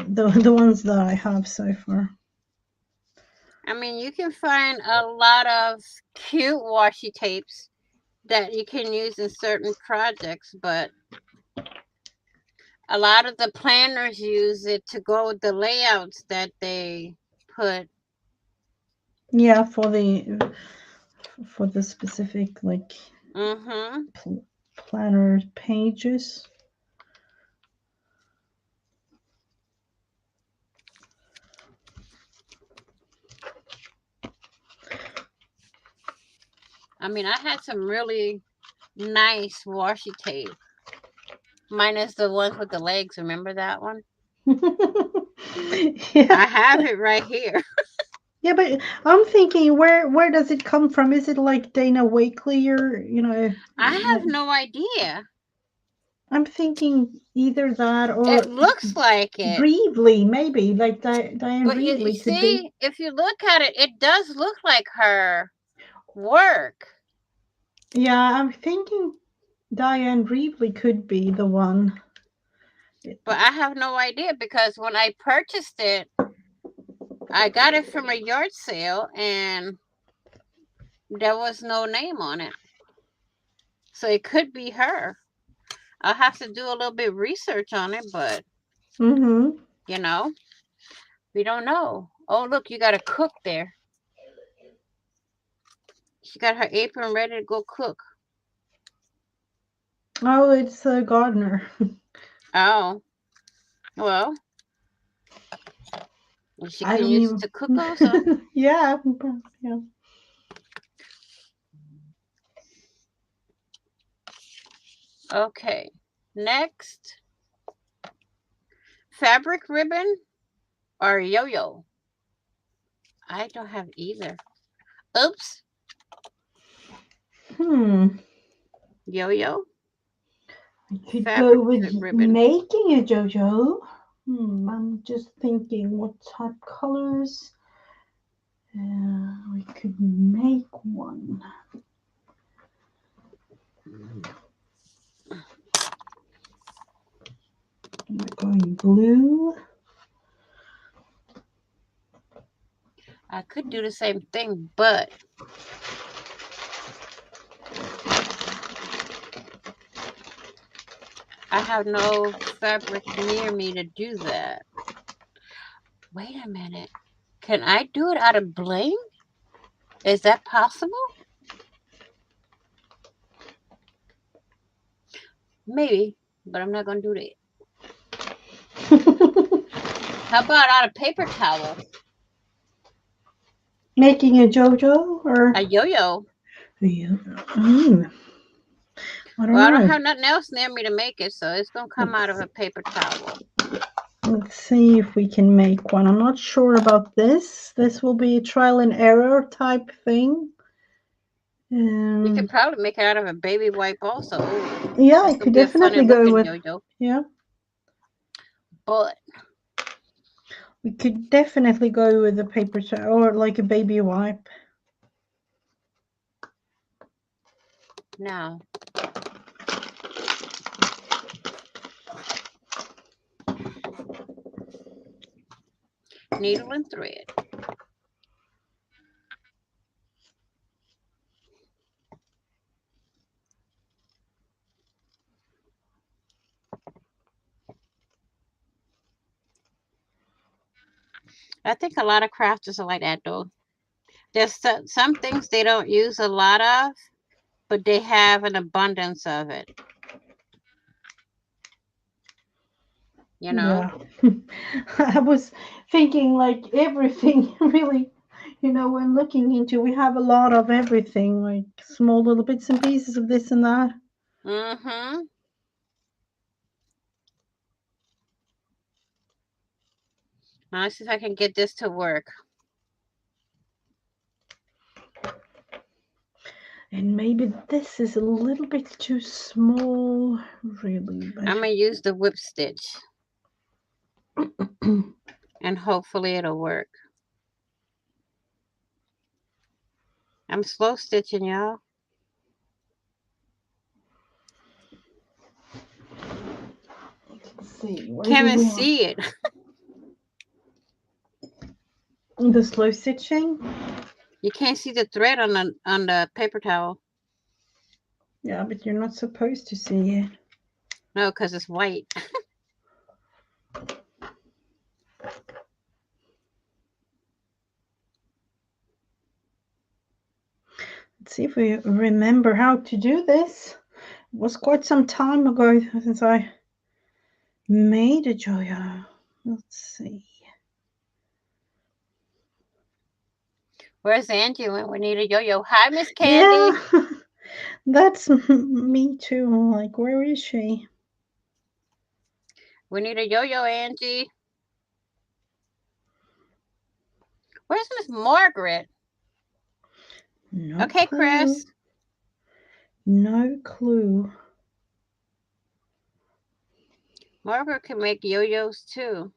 the ones that I have so far. I mean, you can find a lot of cute washi tapes that you can use in certain projects, but a lot of the planners use it to go with the layouts that they put. Yeah, for the specific like Mm-hmm. planner pages. I mean, I had some really nice washi tape, minus the ones with the legs. Remember that one? Yeah. I have it right here. Yeah, but I'm thinking, where does it come from? Is it like Dana Wakley, or I have no idea. I'm thinking either that It or looks like it. Reevely, maybe like Diane But you Reevely could be. see, if you look at it, it does look like her work. Yeah, I'm thinking Diane Reevely could be the one. But I have no idea, because when I purchased it, I got it from a yard sale and there was no name on it. So it could be her. I'll have to do a little bit of research on it, but Mm-hmm. you know, we don't know. Oh, look, you got a cook there. She got her apron ready to go cook. Oh, it's a gardener. Oh, well, she I can don't use it even. to cook also. Yeah, yeah. Okay. Next, fabric ribbon or yo-yo? I don't have either. Oops. Hmm. Yo-yo, I could fabric go with ribbon. making a JoJo. I'm just thinking what type colors. We could make one. We're going blue. I could do the same thing, but I have no fabric near me to do that. Wait a minute. Can I do it out of bling? Is that possible? Maybe, but I'm not going to do that. How about out of paper towel? Making a JoJo or A yo-yo. yeah. Mm, I don't Well, I don't know. have nothing else near me to make it, so it's going to come out of a paper towel. Let's see if we can make one. I'm not sure about this. This will be a trial and error type thing. You could probably make it out of a baby wipe also. Ooh, Yeah, I that's going could to be a funny definitely go looking with. yo-yo. Yeah, But we could definitely go with a paper towel or like a baby wipe. now, needle and thread. I think a lot of crafters are like that though. There's some things they don't use a lot of, but they have an abundance of it. You know? Yeah. I was thinking like everything really, when looking into, we have a lot of everything, like small little bits and pieces of this and that. Mm-hmm. Now let's see if I can get this to work. And maybe this is a little bit too small, really. I'm gonna use the whip stitch, and hopefully it'll work. I'm slow stitching, y'all. Let's see, where Can't do even we want see it. the slow stitching? You can't see the thread on the paper towel. Yeah, but you're not supposed to see it. No, because it's white. Let's see if we remember how to do this. It was quite some time ago since I made a joya. Let's see. Where's Angie when we need a yo-yo? Hi, Miss Candy. Yeah, that's me too. Like, where is she? We need a yo-yo, Angie. Where's Miss Margaret? No Okay, clue. Chris. No clue. Margaret can make yo-yos too.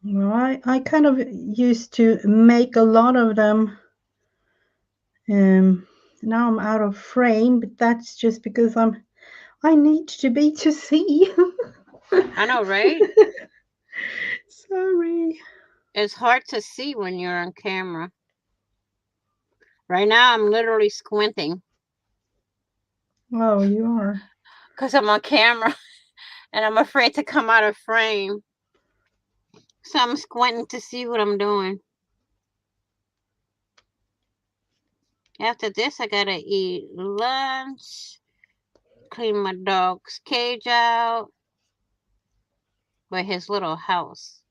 Well, I kind of used to make a lot of them. Now I'm out of frame, but that's just because I need to be to see. I know, right? Sorry. It's hard to see when you're on camera. Right now, I'm literally squinting Oh, you are. because I'm on camera and I'm afraid to come out of frame. So I'm squinting to see what I'm doing. After this, I gotta eat lunch, clean my dog's cage out with his little house.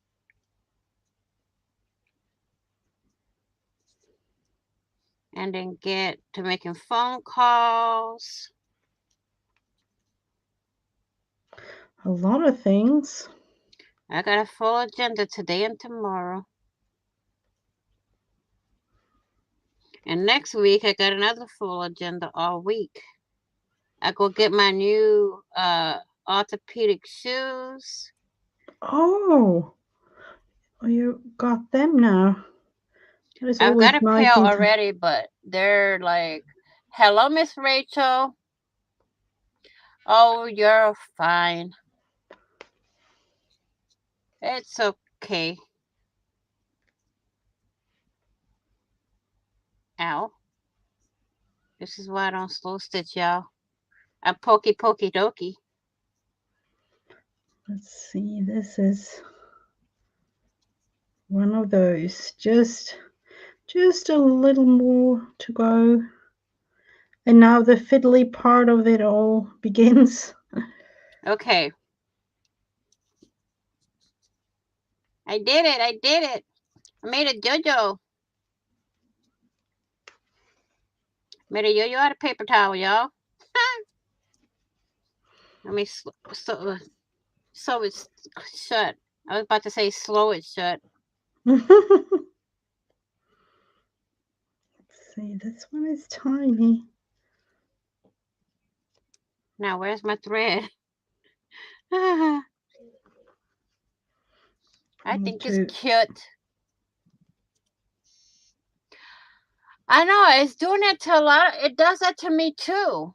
and then get to making phone calls. A lot of things. I got a full agenda today and tomorrow. And next week, I got another full agenda all week. I go get my new orthopedic shoes. Oh, you got them now. That is I've got always a pair nice. already, but they're like, hello, Miss Rachel. Oh, you're fine. It's okay. Ow. This is why I don't slow stitch, y'all. I pokey dokey. Let's see. This is one of those. Just a little more to go. And now the fiddly part of it all begins. Okay. I did it. I made a JoJo. Made a yo-yo out of paper towel, y'all. Let me sew it shut. I was about to say slow it shut. Let's see, this one is tiny. Now, where's my thread? I think it's cute. I know, it's doing that to a lot. It does that to me, too.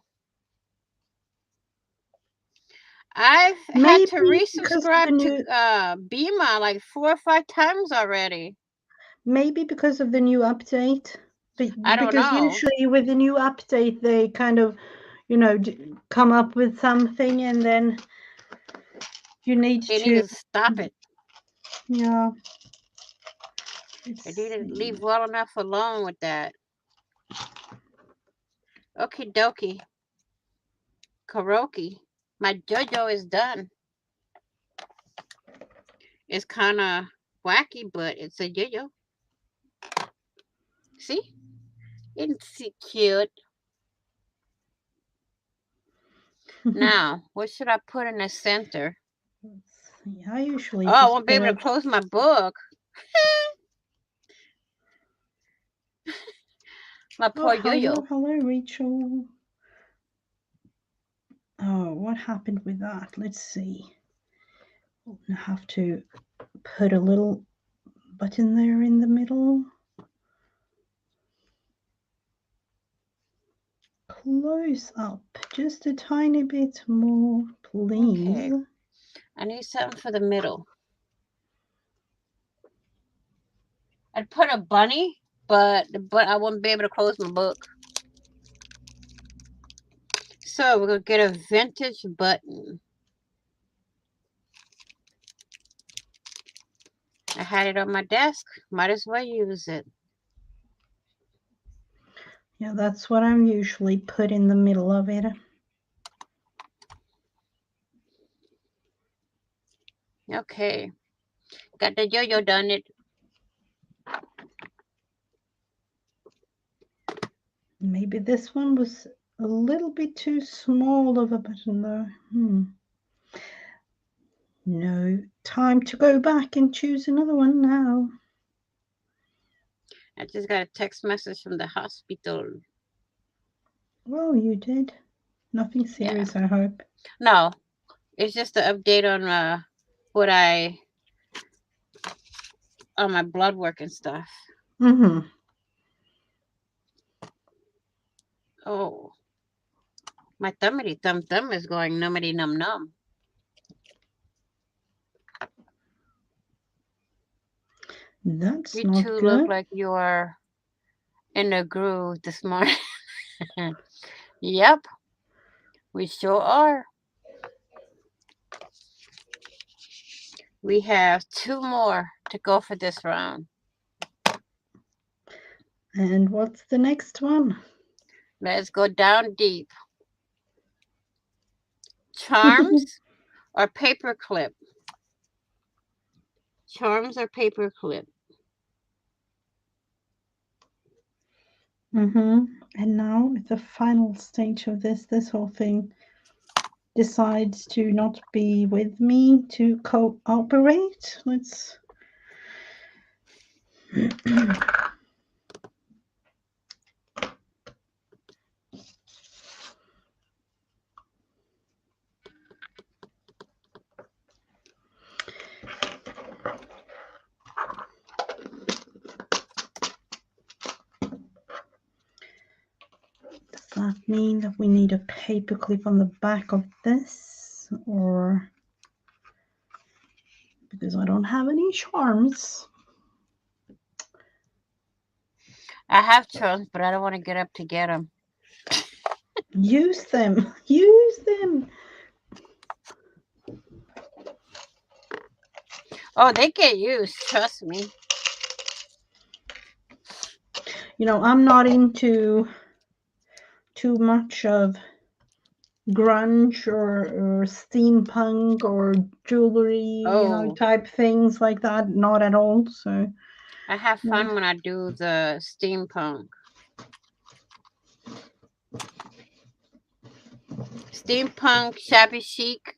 I've had to resubscribe to Bima like 4 or 5 times already. Maybe because of the new update. I don't Because know. usually with the new update, they kind of, come up with something and then you need They need to stop it. Yeah. They need to leave well enough alone with that. Okie dokie. Karaoke. My JoJo is done. It's kind of wacky, but it's a JoJo. See? Isn't it cute? Now, what should I put in the center? Let's see. I usually I won't be able to close my book. My poor yo-yo. Hello, Rachel. Oh, what happened with that? Let's see. I have to put a little button there in the middle. Close up just a tiny bit more, please. Okay. I need something for the middle. I'd put a bunny, but I wouldn't be able to close my book. So we're going to get a vintage button. I had it on my desk. Might as well use it. Yeah, that's what I'm usually put in the middle of it. Okay. Got the yo-yo done it. Maybe this one was a little bit too small of a button though. No, time to go back and choose another one now. I just got a text message from the hospital. Well, you did. Nothing serious, yeah. I hope. No, it's just an update on on my blood work and stuff. Oh, my thumbity thumb is going numbity num num. That's you not two good. Look like you're in the groove this morning. Yep, we sure are. We have 2 more to go for this round. And what's the next one? Let's go down deep. Charms or paperclip? Charms or paperclip? And now at the final stage of this whole thing decides to not be with me to cooperate. Let's. Does that mean that we need a paper clip on the back of this, or because I don't have any charms? I have charms, but I don't want to get up to get them. Use them. Use them. Oh, they get used. Trust me. You know, I'm not into too much of grunge or steampunk or jewelry, Oh, type things like that. Not at all. So, I have no. fun when I do the steampunk. Steampunk, shabby chic,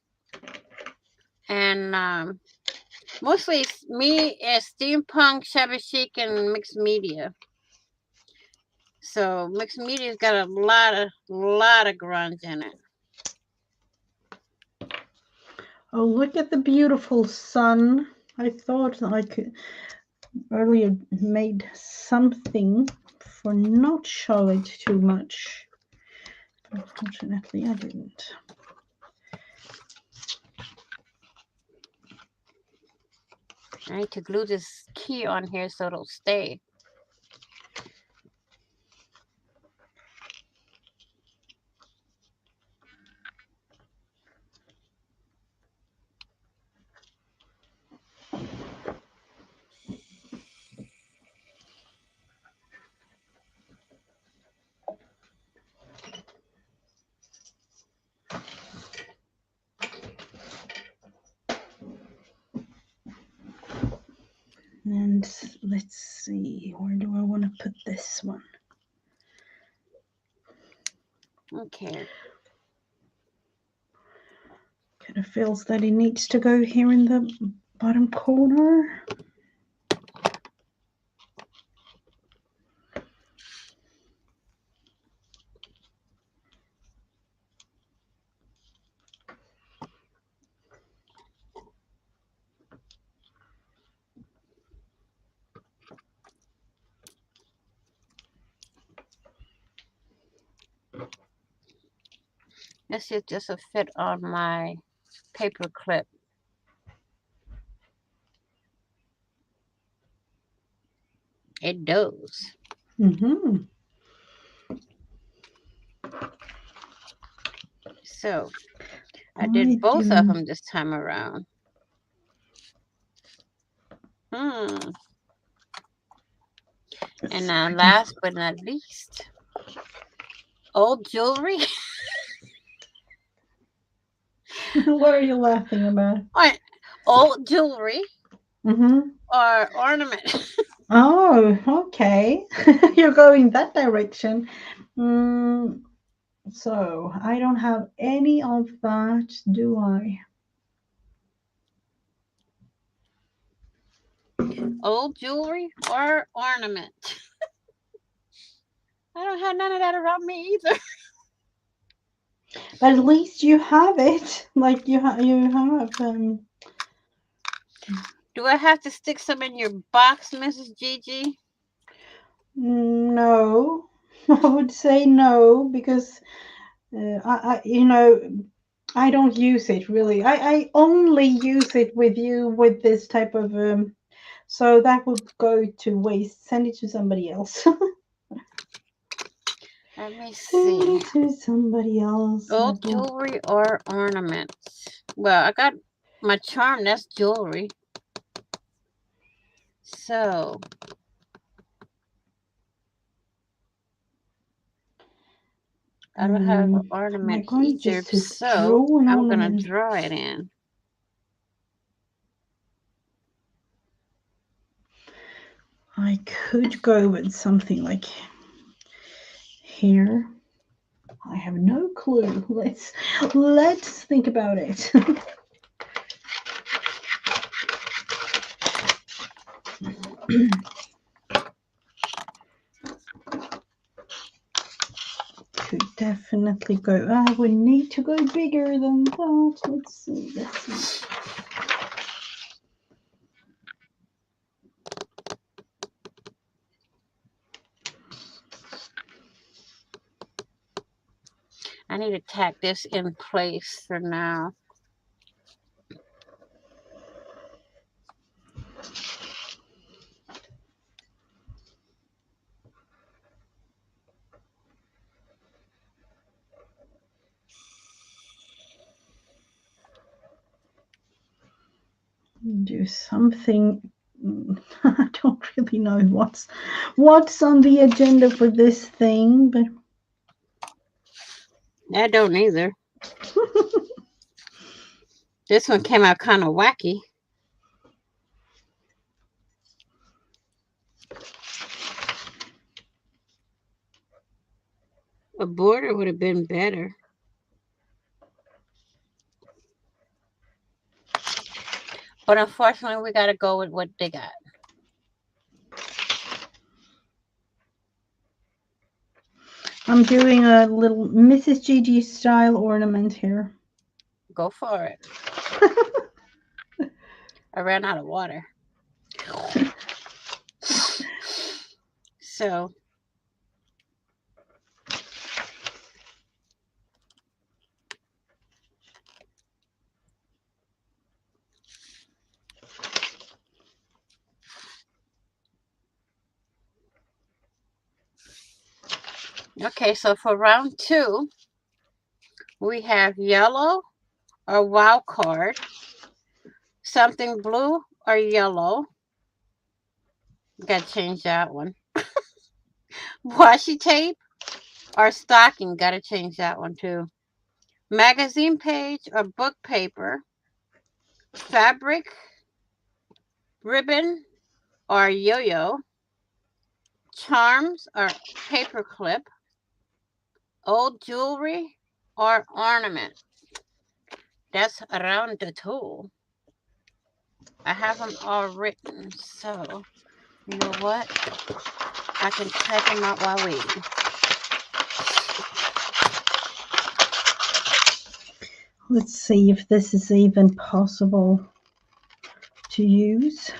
and mostly me is steampunk, shabby chic, and mixed media. So mixed media's got a lot of grunge in it. Oh, look at the beautiful sun. I thought I could earlier made something for not show it too much. Unfortunately, I didn't. I need to glue this key on here so it'll stay. And let's see, where do I want to put this one? Okay. Kind of feels that it needs to go here in the bottom corner. Let's see if this will fit on my paper clip. It does. Mm-hmm. So I did both of do. them this time around. Hmm. And now, last but not least, old jewelry. What are you laughing about? Old jewelry Mm-hmm. or ornament. Oh, okay. You're going that direction. So I don't have any of that, do I? Old jewelry or ornament. I don't have none of that around me either. But at least you have it. Like you have. Do I have to stick some in your box, Mrs. Gigi? No, I would say no because I don't use it really. I only use it with you with this type of. So that would go to waste. Send it to somebody else. Let me Send see. it to somebody else. Old jewelry or ornaments? Well, I got my charm. That's jewelry. So I don't have an Am I ornament going either. just to So draw an I'm gonna ornament? draw it in. I could go with something like here? I have no clue. Let's think about it. Could definitely go. I would need to go bigger than that. Let's see. Let's see. I need to tack this in place for now. Do something. I don't really know what's on the agenda for this thing, but I don't either. This one came out kind of wacky. A border would have been better. But unfortunately, we got to go with what they got. I'm doing a little Mrs. Gigi style ornament here. Go for it. I ran out of water. So, okay, so for round 2, we have yellow or wild card, something blue or yellow. Got to change that one. Washi tape or stocking. Got to change that one too. Magazine page or book paper. Fabric, ribbon or yo-yo. Charms or paper clip. Old jewelry or ornament. That's around the tool. I have them all written, so you know what? I can type them out while waiting. Let's see if this is even possible to use.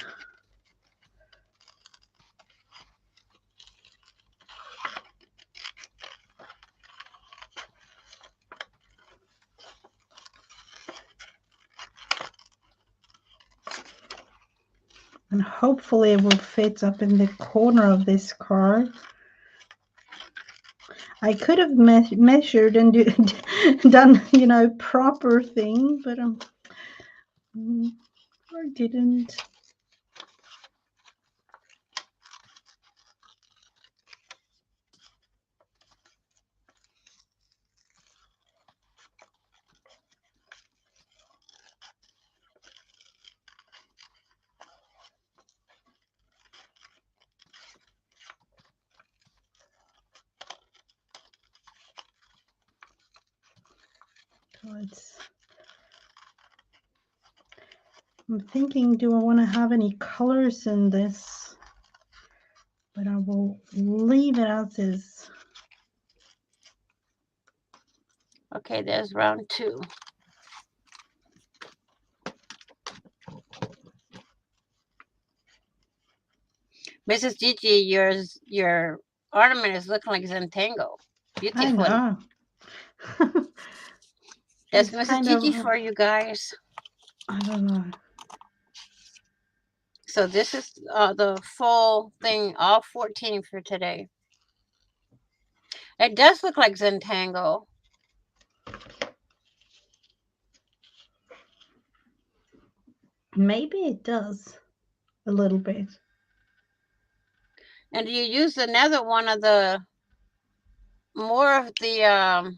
And hopefully it will fit up in the corner of this card. I could have measured and done, proper thing, but I didn't. I'm thinking, do I want to have any colors in this? But I will leave it as is. Okay, there's round 2. Mrs. Gigi, your ornament is looking like Zentango. Beautiful. I know. That's Mrs. Gigi for you guys. I don't know. So this is the full thing, all 14 for today. It does look like Zentango. Maybe it does a little bit. And you use another one of the more of the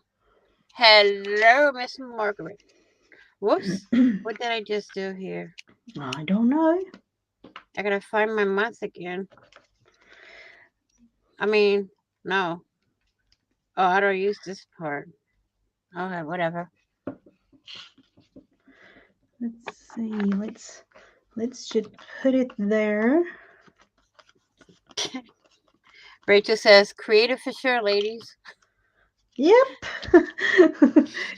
hello, Miss Margaret. Whoops. What did I just do here? I don't know. I gotta find my month again. I mean, no. Oh, I don't use this part. Okay, whatever. Let's see. Let's just put it there. Rachel says, creative for sure, ladies. Yep.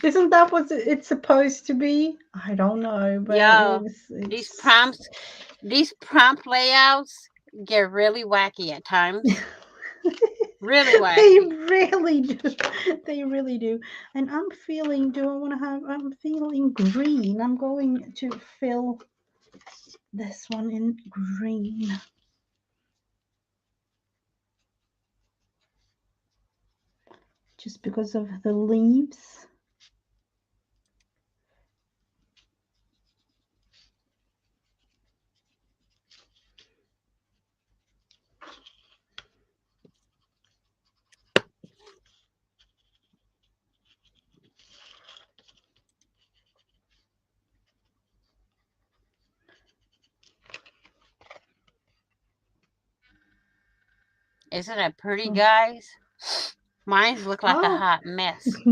Isn't that what it's supposed to be? I don't know, but Yo, these it's prompts, these prompt layouts get really wacky at times. Really they wacky. really do. They really do. And I'm feeling, do I want to have, I'm feeling green. I'm going to fill this one in green just because of the leaves. Isn't it pretty, Oh, guys? Mines look like a oh. hot mess.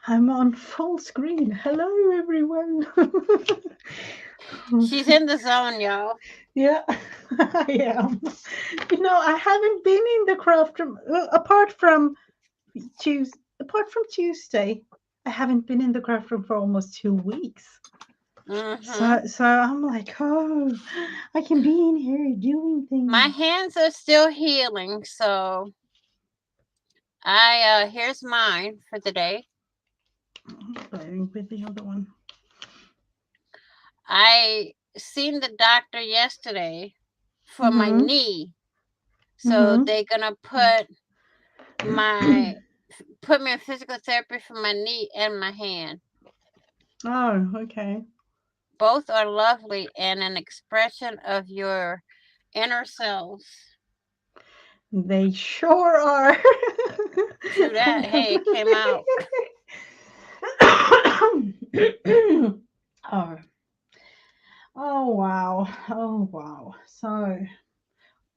I'm on full screen. Hello, everyone. She's in the zone, yo. Yeah, I am. I haven't been in the craft room apart from Tuesday. I haven't been in the craft room for almost 2 weeks. Mm-hmm. So I'm like, oh, I can be in here doing My things. hands are still healing, so here's mine for the day. Playing with the other one. I seen the doctor yesterday for my Mm-hmm. knee. So Mm-hmm. they're gonna my put me in physical therapy for my knee and my hand. Oh, okay. Both are lovely and an expression of your inner selves. They sure are. True that. Hey, it came out. oh, oh wow. Oh wow. So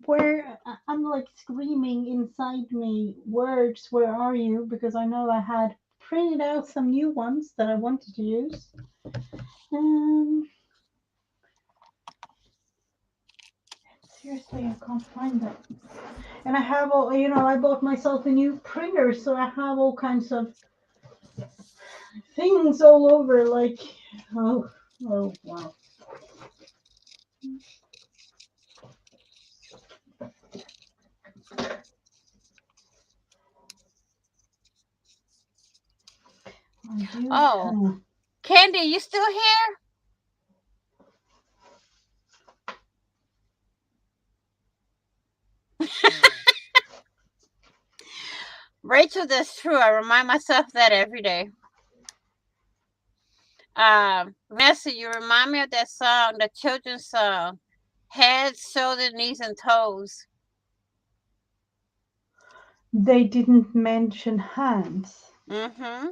where I'm like screaming inside me words, where are you? Because I know I had printed out some new ones that I wanted to use. Um, seriously, I can't find them. And I have all, I bought myself a new printer, so I have all kinds of things all over. Like, oh, oh, wow. I do. Oh, Candy, you still here? Rachel, that's true. I remind myself that every day. Vanessa, you remind me of that song, the children's song, Head, Shoulders, Knees, and Toes. They didn't mention hands. Mm-hmm.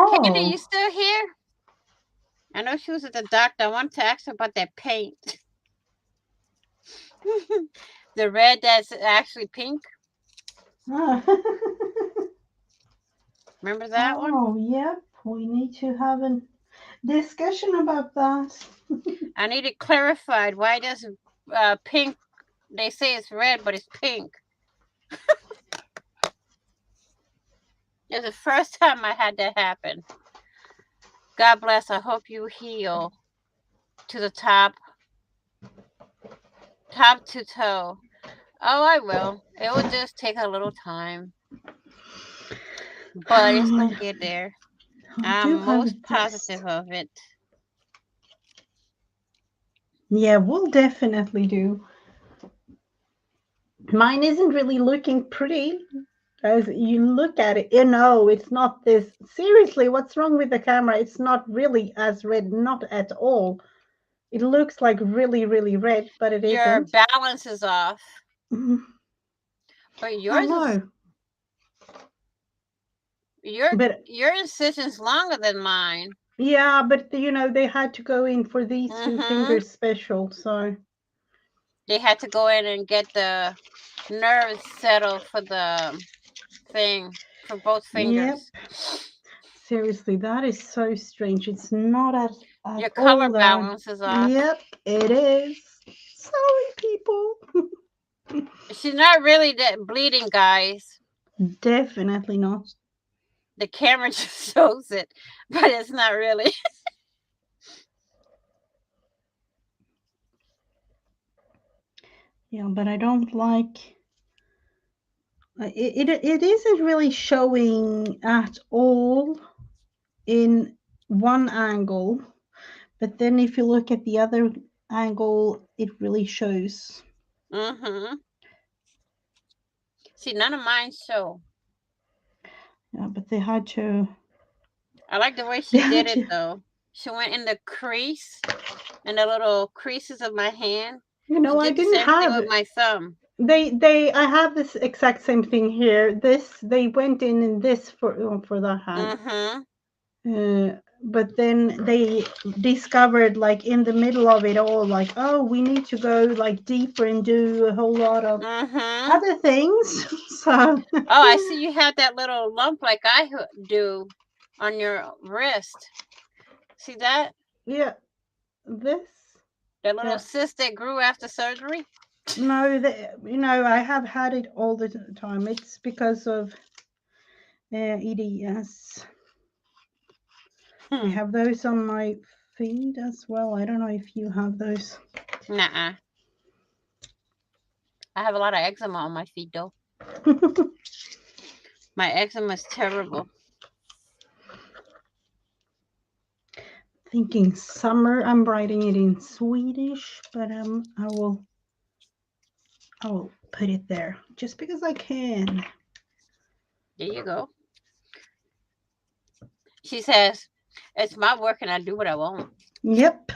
Candy, you Oh, still here? I know she was at the doctor. I wanted to ask her about that paint. The red that's actually pink. ah. Remember that one? Oh, yep. We need to have a discussion about that. I need it clarified. Why does pink, they say it's red, but it's pink? It's the first time I had that happen. God bless. I hope you heal to the top to toe. Oh, I will. It will just take a little time, but it's Oh, gonna get there. I do I'm have most this. positive of it. Yeah, we'll definitely do. Mine isn't really looking pretty. As you look at it, it's not this. Seriously, what's wrong with the camera? It's not really as red, not at all. It looks like really, really red, but it Your isn't. balance is off, Mhm. but I yours is know, your but your incision's longer than mine. yeah, but they had to go in for these two Mm-hmm. fingers special, so They had to go in and get the nerves settled for the thing for both Yep. fingers. Seriously, that is so strange. It's not at Your color all that. balance is off. Yep, it is. Sorry, people. She's not really bleeding, guys. Definitely not. The camera just shows it, but it's not really. Yeah, but I don't like. It isn't really showing at all in one angle, but then if you look at the other angle, it really shows. Mm-hmm. See, none of mine show. Yeah, but they had to. I like the way They she did had it to. though. She went in the crease and the little creases of my hand. She I did the didn't same thing have. with my thumb. I have this exact same thing here. This they went in this for that hand. Mm-hmm. But then they discovered like in the middle of it all, like, oh, we need to go like deeper and do a whole lot of Mm-hmm. other things. So Oh, I see you have that little lump like I do on your wrist. See that? yeah, this. That little Yeah. cyst that grew after surgery? No, I have had it all the time. It's because of EDS. I Hmm. have those on my feet as well. I don't know if you have those. Nuh-uh. I have a lot of eczema on my feet though. My eczema is terrible. Thinking summer. I'm writing it in Swedish, but I will put it there just because I can. There you go. She says, it's my work and I do what I want. Yep.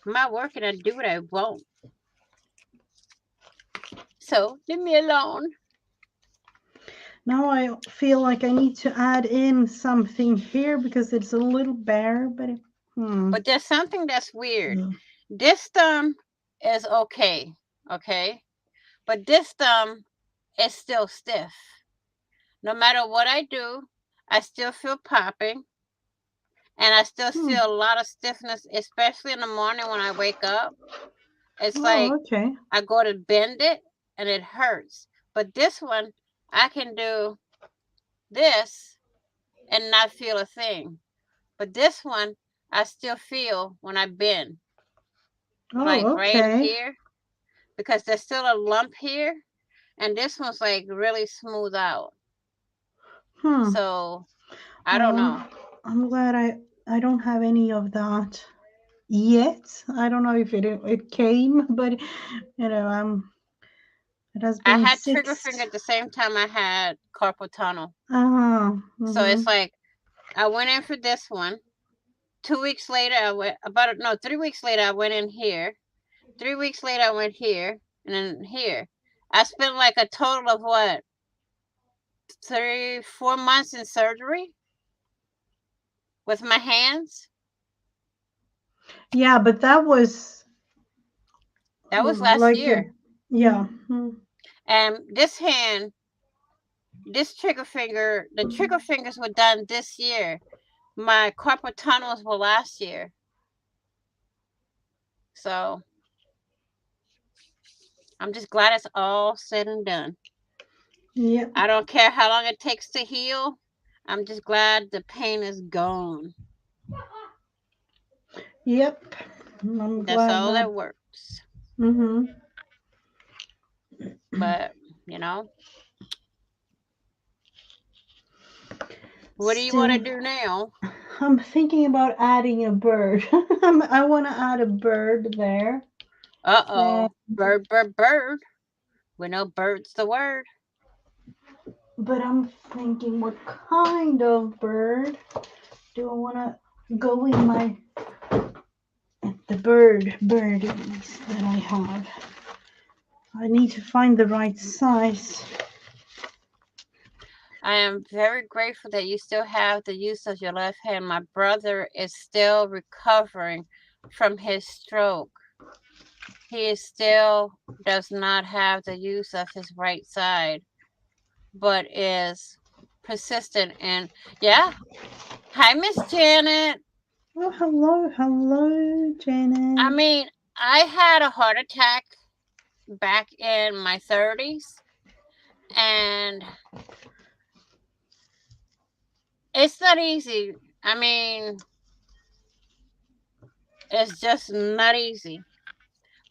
My work and I do what I want. So leave me alone. Now I feel like I need to add in something here because it's a little bare, but But there's something that's weird. yeah. This thumb is okay, okay? But this thumb is still stiff. No matter what I do, I still feel popping and I still Hmm. feel a lot of stiffness, especially in the morning when I wake up. It's Oh, like okay. I go to bend it and it hurts. But this one, I can do this and not feel a thing. But this one, I still feel when I bend, like Oh, right in okay. here, because there's still a lump here, and this one's like really smooth out. Hmm. So I don't Well, know. I'm glad I don't have any of that yet. I don't know if it came, but it has I been had trigger six. finger at the same time I had carpal tunnel. So Mm-hmm. it's like I went in for this one. 2 weeks later, I went about no 3 weeks later. I went in here. 3 weeks later, I went here and then here. I spent like a total of what 3 4 months in surgery with my hands. Yeah, but that was That was last like year. yeah. Mm. And this hand, this trigger finger, the trigger fingers were done this year. My carpal tunnels were last year. So I'm just glad it's all said and done. Yep. I don't care how long it takes to heal. I'm just glad the pain is gone. Yep. I'm That's glad all that. that works. Mm-hmm. But, you know, what do you want to Still, do now? I'm thinking about adding a bird. I want to add a bird there. Uh Uh, oh. Bird, bird, bird. We know bird's the word. but I'm thinking, what kind of bird do I want to go in the birdies that I have? I need to find the right size. I am very grateful that you still have the use of your left hand. My brother is still recovering from his stroke. He still does not have the use of his right side, but is persistent. And yeah, hi, Miss Janet. Oh, hello, hello, I Janet. mean, I had a heart attack back in my 30s, and it's not easy. I mean, it's just not easy.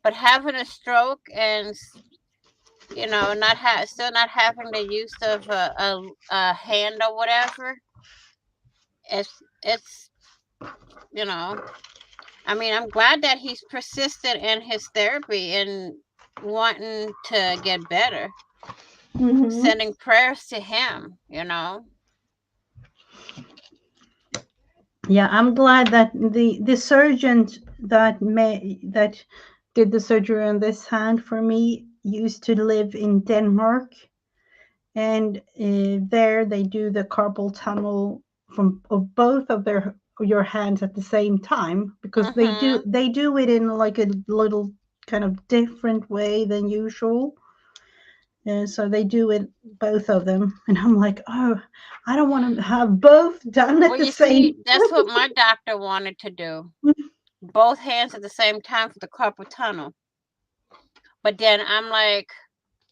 But having a stroke and still not having the use of a hand or whatever, it's you know. I mean, I'm glad that he's persistent in his therapy and wanting to get better. Mm-hmm. Sending prayers to him. Yeah, I'm glad that the surgeon that did the surgery on this hand for me used to live in Denmark, and there they do the carpal tunnel from of both of your hands at the same time, because Mhm. they do it in like a little kind of different way than usual. And so they do it, both of them, and I'm like, oh, I don't want to have both done at Well, the you same. see, that's what my doctor wanted to do. Both hands at the same time for the carpal tunnel. But then I'm like,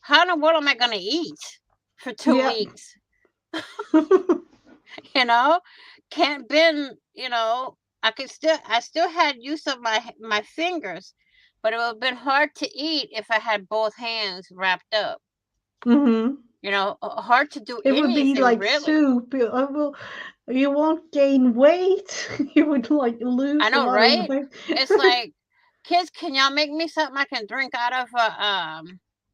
how in the world am I going to eat for two Yeah. weeks? You know, can't bend. I still had use of my fingers, but it would have been hard to eat if I had both hands wrapped up. Hmm. Hard to do It would be anything like really. soup. You won't gain weight. You would like I lose a know, lot of right? weight. It's like, kids, can y'all make me something I can drink out of a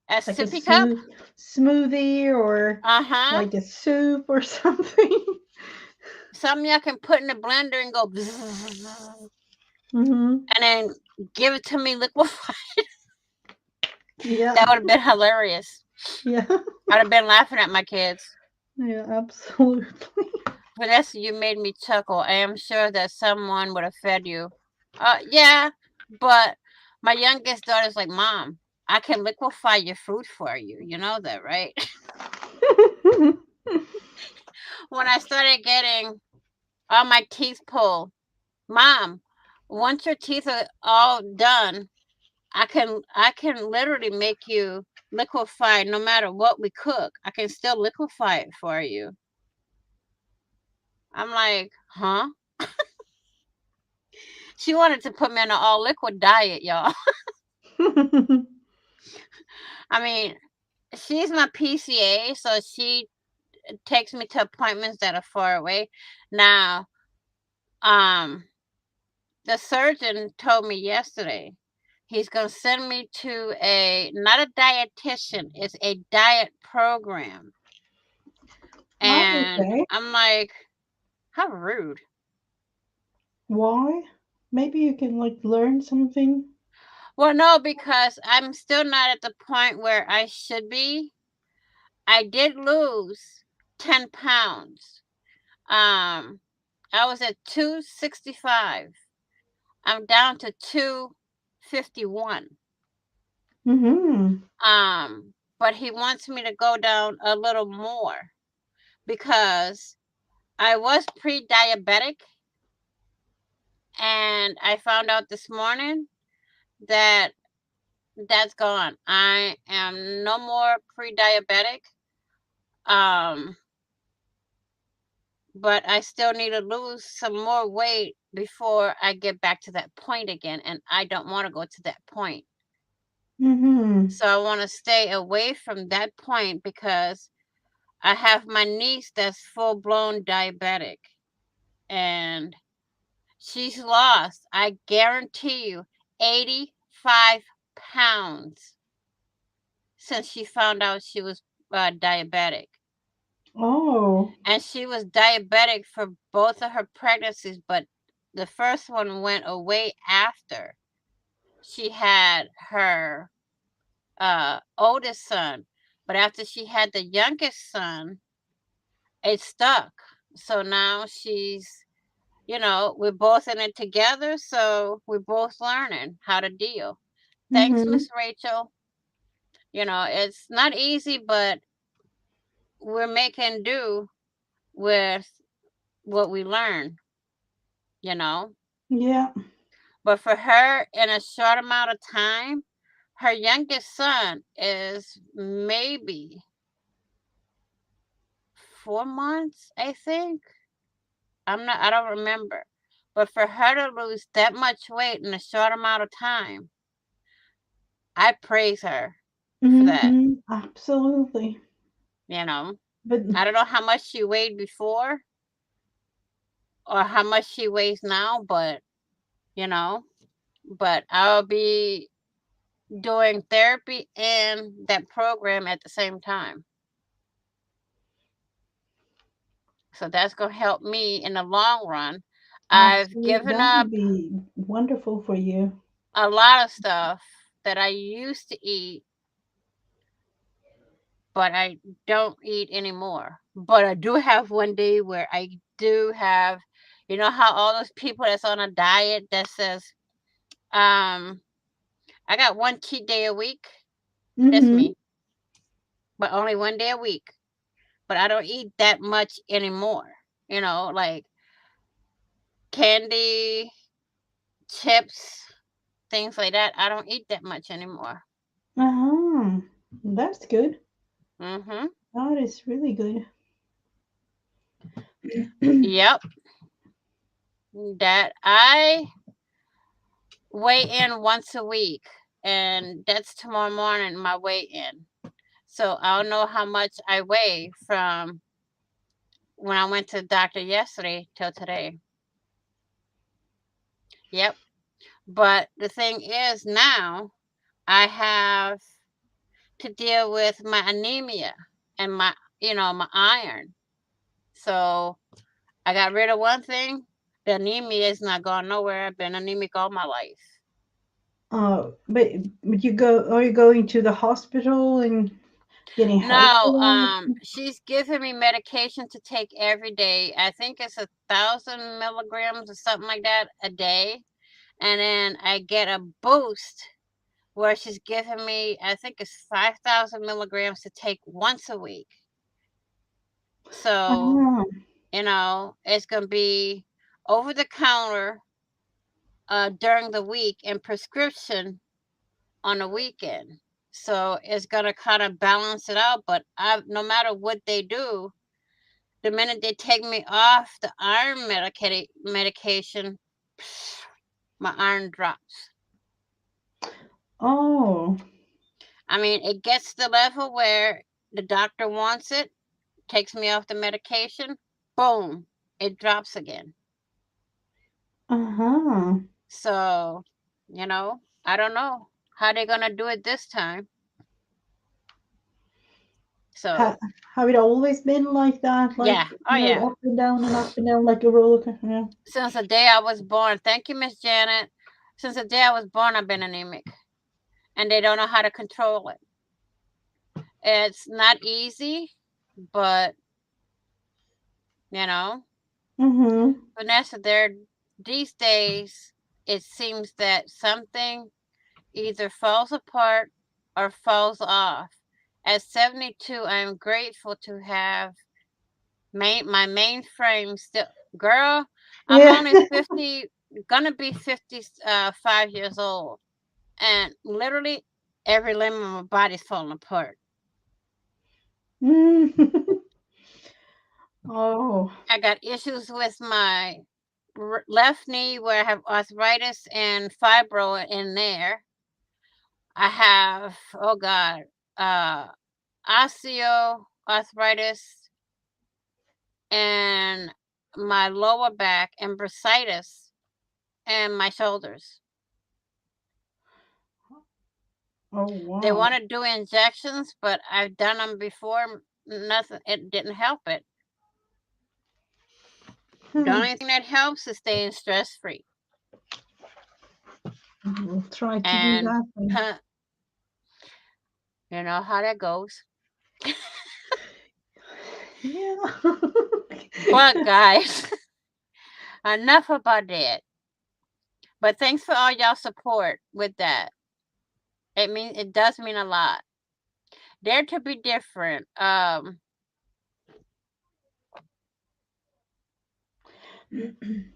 Like a sippy cup? smoothie, or Uh huh. like a soup or something. Something y'all can put in the blender and go, bzzz, Hmm. and then give it to me liquefied. Yeah. That would have been hilarious. Yeah. I'd have been laughing at my kids. Yeah, absolutely. Vanessa, you made me chuckle. I am sure that someone would have fed you. Yeah, but my youngest daughter's like, Mom, I can liquefy your food for you. You know that, right? When I started getting all my teeth pulled, Mom, once your teeth are all done, I can literally make you liquefy no matter what we cook. I can still liquefy it for you. I'm like, huh? She wanted to put me on an all liquid diet, y'all. I mean, she's my PCA, so she takes me to appointments that are far away. Now, um, the surgeon told me yesterday he's gonna send me to a not a dietitian, it's a diet program. Oh, And okay. I'm like, how rude. Why? Maybe you can like learn something. Well, no, because I'm still not at the point where I should be. I did lose 10 pounds. Um, I was at 265. I'm down to 251. Mm-hmm. But he wants me to go down a little more because I was pre-diabetic, and I found out this morning that that's gone. I am no more pre-diabetic. Um, but I still need to lose some more weight before I get back to that point again, and I don't want to go to that point. Mm-hmm. So I want to stay away from that point because I have my niece that's full blown diabetic, and she's lost, I guarantee you, 85 pounds since she found out she was diabetic. Oh. And she was diabetic for both of her pregnancies, but the first one went away after she had her oldest son. But after she had the youngest son, it stuck. So now she's we're both in it together, so we're both learning how to deal. Thanks, Mm-hmm. Miss Rachel. It's not easy, but we're making do with what we learn, you know. Yeah. But for her, in a short amount of time, her youngest son is maybe 4 months, I think. I don't remember. But for her to lose that much weight in a short amount of time, I praise her for that. Mm-hmm. Absolutely. You know, But I don't know how much she weighed before or how much she weighs now, you know, but I'll be doing therapy and that program at the same time. So that's going to help me in the long run. I've absolutely, given that up would be wonderful for you. a lot of stuff that I used to eat, but I don't eat anymore. But I do have one day where I do have, how all those people that's on a diet that says, um, I got one cheat day a week. That's Mm-hmm. me, but only one day a week. But I don't eat that much anymore. Like candy, chips, things like that. I don't eat that much anymore. Uh-huh. That's good. Mm-hmm. That is really good. Yep. That I weigh in once a week, and that's tomorrow morning, my weigh in. So I'll know how much I weigh from when I went to the doctor yesterday till today. Yep. But the thing is now I have to deal with my anemia and my iron. So I got rid of one thing. The anemia is not going nowhere. I've been anemic all my life. But are you going to the hospital and getting help No, for that? she's giving me medication to take every day. I think it's 1,000 milligrams or something like that a day. And then I get a boost where she's giving me, I think it's 5,000 milligrams to take once a week. So, Uh-huh. it's going to be over the counter during the week and prescription on the weekend. So it's going to kind of balance it out. But no matter what they do, the minute they take me off the iron medication, my iron drops. Oh. I mean, it gets to the level where the doctor wants it, takes me off the medication, boom, it drops again. Uh-huh. So, I don't know how they're going to do it this time. Ha- So, have it always been like that? yeah. Like, Oh, yeah. up and down like a roller coaster? Yeah. Since the day I was born, thank you, Miss Janet. Since the day I was born, I've been anemic, and they don't know how to control it. It's not easy, but you know, Mm-hmm. Vanessa, there these days it seems that something either falls apart or falls off. At 72, I am grateful to have my mainframe still. Girl, I'm Yeah. only 50, gonna be 55 years old, and literally every limb of my body's falling apart. Mm. Oh. I got issues with my left knee where I have arthritis and fibro in there. I have, oh God, uh, osteoarthritis and my lower back and bursitis and my shoulders. Oh They wow. want to do injections, but I've done them before. Nothing, it didn't help it. The Hmm. only thing that helps is staying stress free. We'll try to do And that then. you know how that goes. Yeah. But guys, Enough about that. But thanks for all y'all support with that. It does mean a lot. Dare to be different.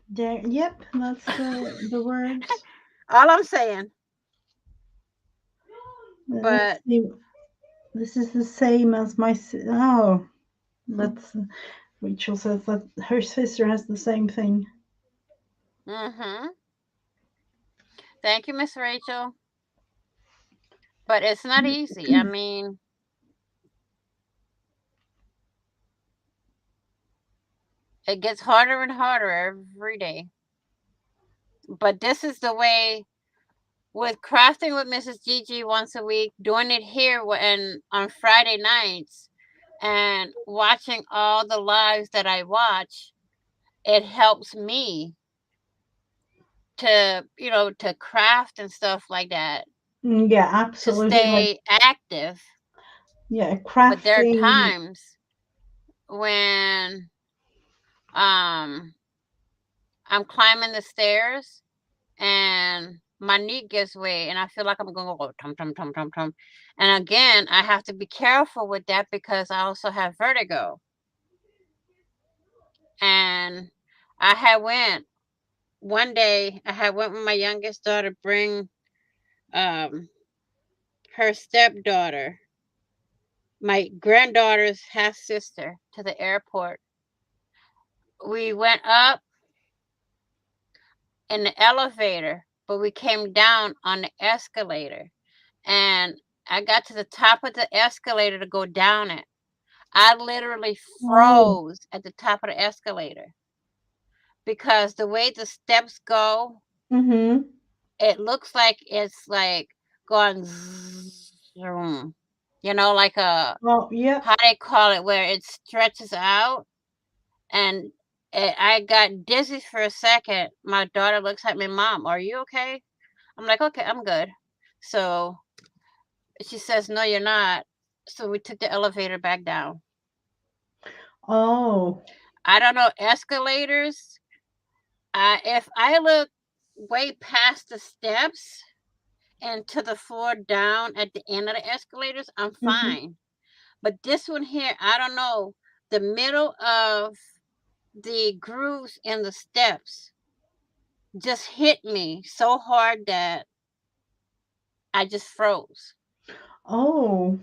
There, yep, that's the words. All I'm saying. Let's But see. This is the same as oh, that's Rachel says that her sister has the same thing. thank you, Miss Rachel. But it's not easy. I mean, it gets harder and harder every day. But this is the way with crafting with Mrs. Gigi once a week, doing it here and on Friday nights, and watching all the lives that I watch. It helps me to craft and stuff like that, Yeah, to absolutely. Like, stay active. yeah, But there are crafting. times when um I'm climbing the stairs and my knee gives way and I feel like I'm gonna go tum tum tum tum tum. And again, I have to be careful with that because I also have vertigo. And I had went one day, I had went with my youngest daughter, bring um her stepdaughter, my granddaughter's half sister, to the airport. We went up in the elevator, but we came down on the escalator. And I got to the top of the escalator to go down it. I literally Oh. froze at the top of the escalator because the way the steps go, Mm-hmm. it looks like it's like going zoom, like a, Oh, yep. how they call it, where it stretches out. And I got dizzy for a second. My daughter looks at me, Mom, are you okay? I'm like, okay, I'm good. So she says, no, you're not. So we took the elevator back down. Oh. I don't know, escalators. If I look way past the steps and to the floor down at the end of the escalators, I'm Mm-hmm. fine. But this one here, I don't know. The middle of the grooves in the steps just hit me so hard that I just froze. Oh.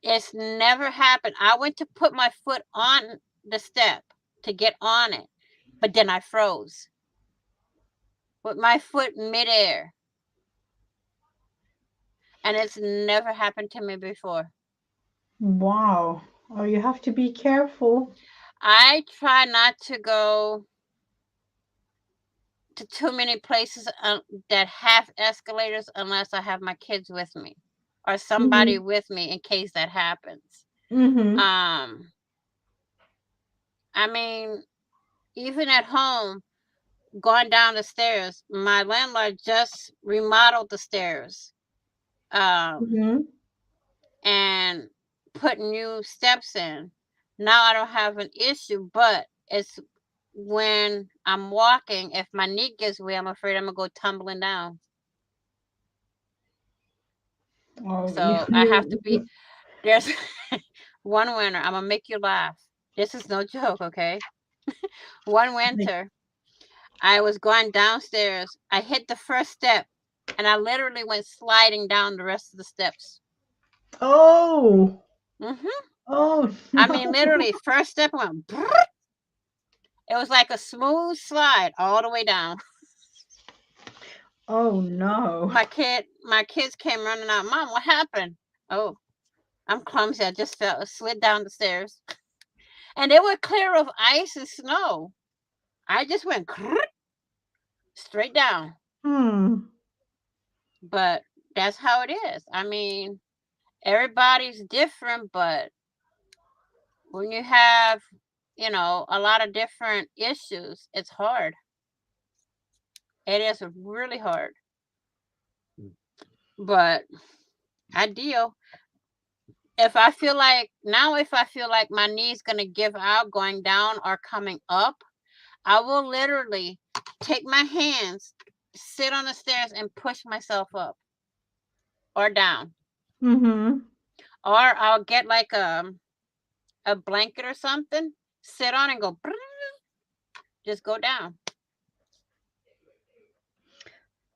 It's never happened. I went to put my foot on the step to get on it, but then I froze with my foot midair. And it's never happened to me before. Wow. Oh, you have to be careful. I try not to go to too many places that have escalators unless I have my kids with me or somebody Mm-hmm. with me in case that happens. Mm-hmm. Um, I mean, even at home, going down the stairs, my landlord just remodeled the stairs, um, Mm-hmm. and put new steps in. Now I don't have an issue, but it's when I'm walking, if my knee gives way, I'm afraid I'm gonna go tumbling down. Oh, So I have to be there's one winter, I'm gonna make you laugh. This is no joke, okay? One winter, I was going downstairs. I hit the first step and I literally went sliding down the rest of the steps. oh. hmm Oh I mean, no. literally, first step went. It was like a smooth slide all the way down. Oh no. My kids came running out. Mom, what happened? Oh, I'm clumsy. I just slid down the stairs, and they were clear of ice and snow. I just went straight down. Hmm. But that's how it is. I mean, everybody's different, but when you have, a lot of different issues, it's hard. It is really hard. But I deal. If I feel like my knee's gonna give out going down or coming up, I will literally take my hands, sit on the stairs, and push myself up or down. Mm-hmm. Or I'll get like a blanket or something, sit on and go, just go down.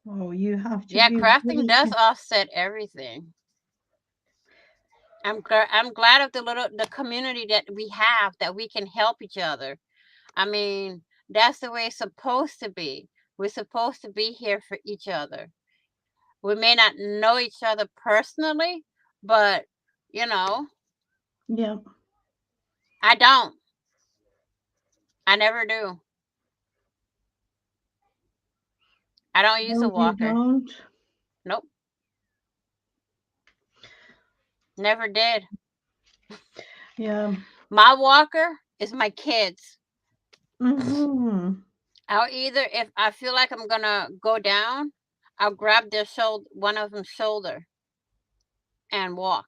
Oh, you have to Yeah, be crafting really. does offset everything. I'm glad of the community that we have, that we can help each other. I mean, that's the way it's supposed to be. We're supposed to be here for each other. We may not know each other personally, but you know, Yeah. I don't. I never do. I don't use a No, you walker. don't. Nope, never did. Yeah. My walker is my kids. Mm-hmm. I'll either, if I feel like I'm gonna go down, I'll grab their shoulder, one of them's shoulder, and walk,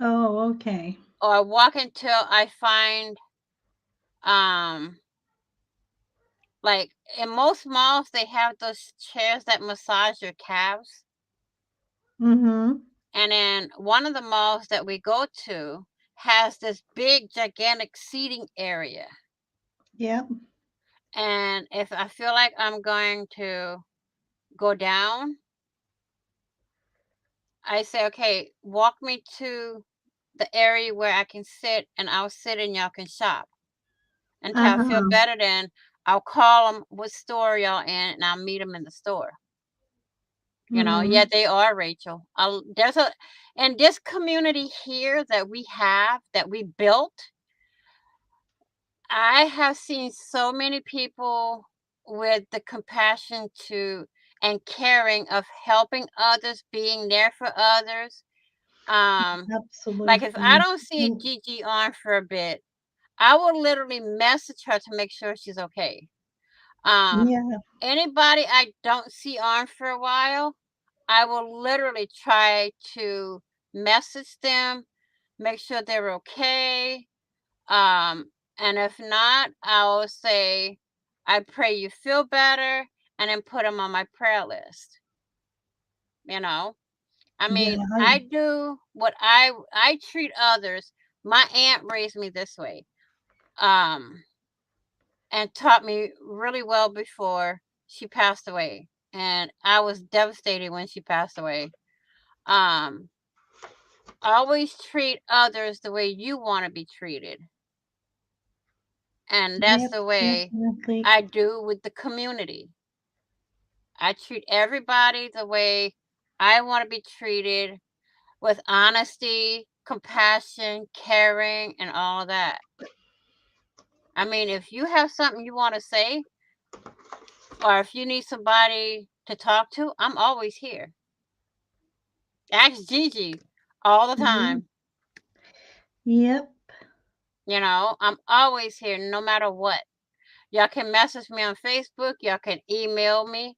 Oh, okay. or walk until I find, um, like in most malls they have those chairs that massage your calves, Mm-hmm. and then one of the malls that we go to has this big gigantic seating area, Yeah. and if I feel like I'm going to go down, I say, okay, walk me to the area where I can sit, and I'll sit and y'all can shop until I feel Uh-huh. better. Then I'll call them what store y'all in, and I'll meet them in the store. Yeah, Mm-hmm. they are, Rachel. There's a in this community here that we have, that we built. I have seen so many people with the compassion to and caring of helping others, being there for others. Like if I Absolutely. don't see Gigi on for a bit, I will literally message her to make sure she's okay. Um, Yeah. Anybody I don't see on for a while, I will literally try to message them, make sure they're okay. And if not, I'll say, I pray you feel better, and then put them on my prayer list. You know, I Yeah. mean, I do what I treat others. My aunt raised me this way. Um, and taught me really well before she passed away. And I was devastated when she passed away. Um, Always treat others the way you want to be treated. And that's Yep. the way Definitely. I do with the community. I treat everybody the way I want to be treated, with honesty, compassion, caring, and all of that. I mean, if you have something you want to say, or if you need somebody to talk to, I'm always here. Ask Gigi all the Yeah. time. Yep. I'm always here no matter what. Y'all can message me on Facebook, y'all can email me.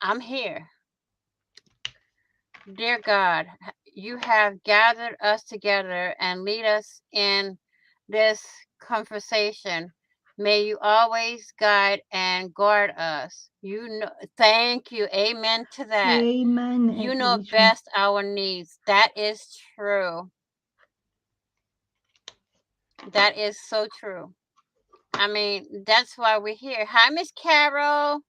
I'm here. Dear God, you have gathered us together and lead us in this conversation. May you always guide and guard us. Thank you. Amen to that. Amen, You know Rachel. best our needs. That is true. That is so true. I mean, that's why we're here. Hi, Miss Carol.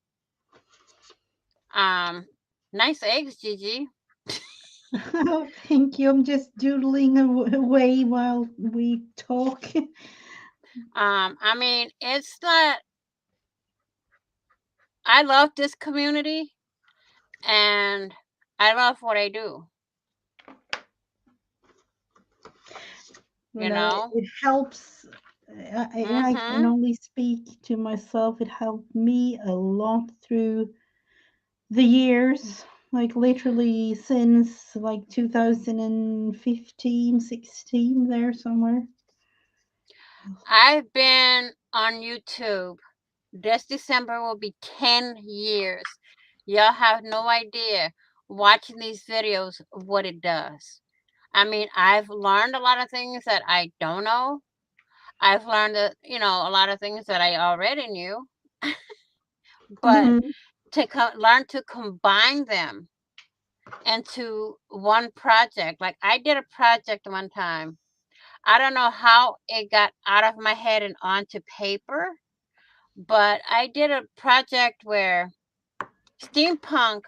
Um, Nice eggs, Gigi. Thank you. I'm just doodling away while we talk. I mean, it's not. I love this community, and I love what I do. You You know, know. it helps. I can Mhm. only speak to myself. It helped me a lot through the years, like literally since like 2015, 16, there somewhere. I've been on YouTube. This December will be 10 years. Y'all have no idea watching these videos what it does. I mean, I've learned a lot of things that I don't know. I've learned that, a lot of things that I already knew, but Mhm. to learn to combine them into one project. Like I did a project one time. I don't know how it got out of my head and onto paper, but I did a project where steampunk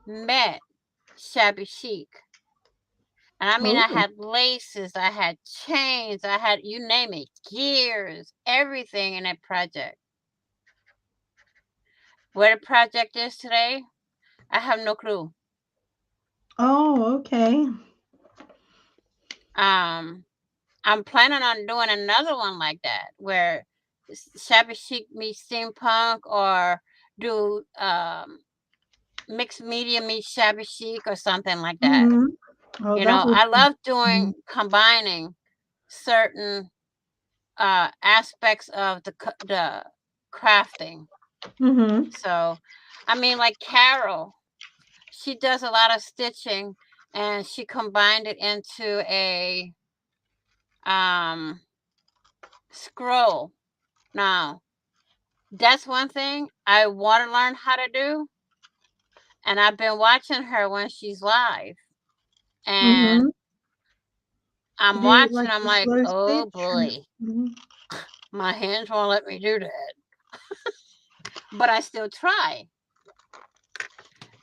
met shabby chic. And I mean, I Oh. had laces, I had chains, I had, you name it, gears, everything in that project. Where the project is today, I have no clue. Oh, okay. Um, I'm planning on doing another one like that, where shabby chic meets steampunk, or do mixed media meets shabby chic, or something like that. Mhm. Oh, that would I be. love Mhm. combining certain aspects of the crafting. Mhm. So, I mean, like Carol, she does a lot of stitching, and she combined it into a um scroll. Now, that's one thing I want to learn how to do, and I've been watching her when she's live, and Mhm. To I'm do watching. like I'm the like, slow oh stitch. boy, Mhm. my hands won't let me do that, but I still try.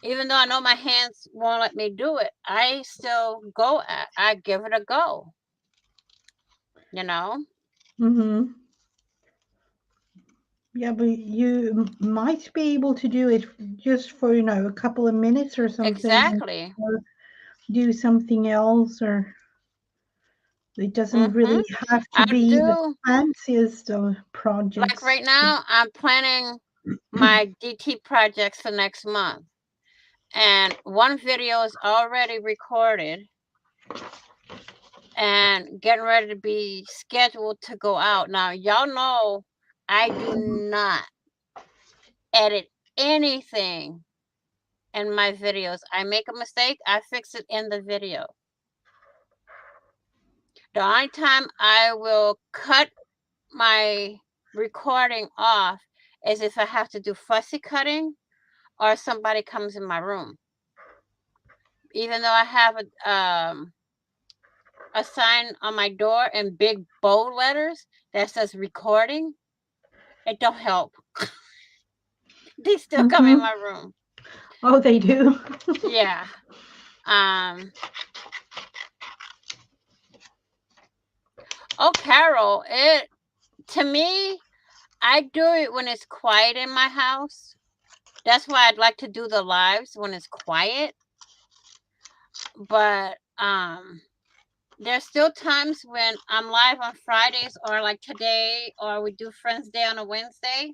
Even though I know my hands won't let me do it, I still go at. I give it a go. You know Mhm. Yeah, but you might be able to do it just for, a couple of minutes or something, exactly. or do something else, or it doesn't Mhm. really have to I be the do. fanciest of Like projects. right now, I'm planning my DT projects for next month. And one video is already recorded and getting ready to be scheduled to go out. Now, y'all know I do not edit anything in my videos. I make a mistake, I fix it in the video. The only time I will cut my recording off is if I have to do fussy cutting or somebody comes in my room. Even though I have a sign on my door in big bold letters that says recording, it don't help. They still come in Hmm. my room. Oh, they do. Yeah. Um. Oh, Carol, it to me, I do it when it's quiet in my house. That's why I'd like to do the lives when it's quiet. But there's still times when I'm live on Fridays, or like today, or we do Friends Day on a Wednesday.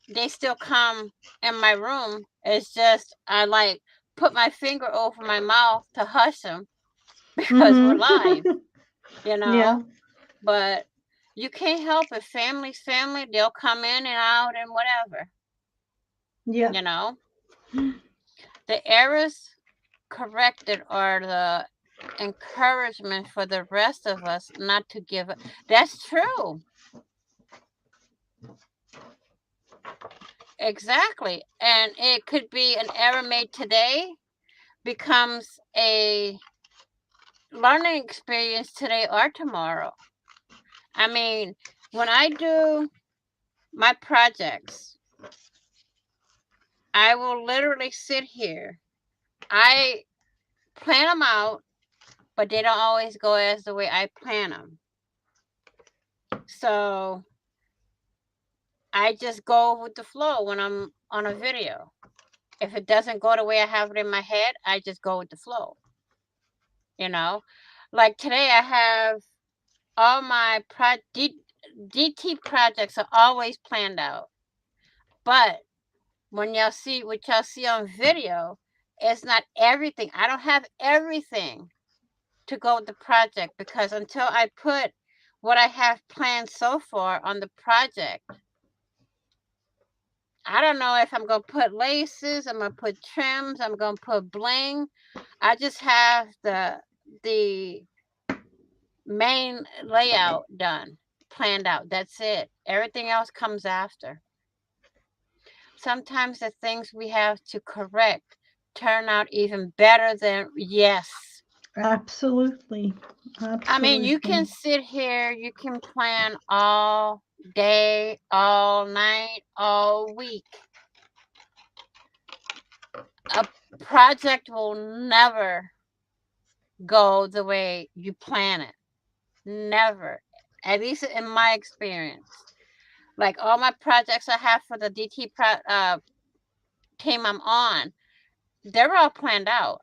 They still come in my room. It's just I like put my finger over my mouth to hush them because we're Hmm. live, you Yeah. know. But you can't help it. Family's family. They'll come in and out and whatever, Yeah. you know. The errors corrected are the encouragement for the rest of us not to give up. That's true. Exactly. And it could be an error made today becomes a learning experience today or tomorrow. I mean, when I do my projects, I will literally sit here. I plan them out, but they don't always go as the way I plan them. So I just go with the flow when I'm on a video. If it doesn't go the way I have it in my head, I just go with the flow, you know? Like today, I have all my DT projects are always planned out. But when what y'all see on video, it's not everything. I don't have everything to go with the project, because until I put what I have planned so far on the project, I don't know if I'm gonna put laces, I'm gonna put trims, I'm gonna put bling. I just have the main layout done, planned out. That's it. Everything else comes after. Sometimes the things we have to correct turn out even better than yes. Absolutely. I mean, you Absolutely. can sit here, you can plan all day, all night, all week. A project will never go the way you plan it. Never. At least in my experience. Like all my projects I have for the team I'm on, they're all planned out.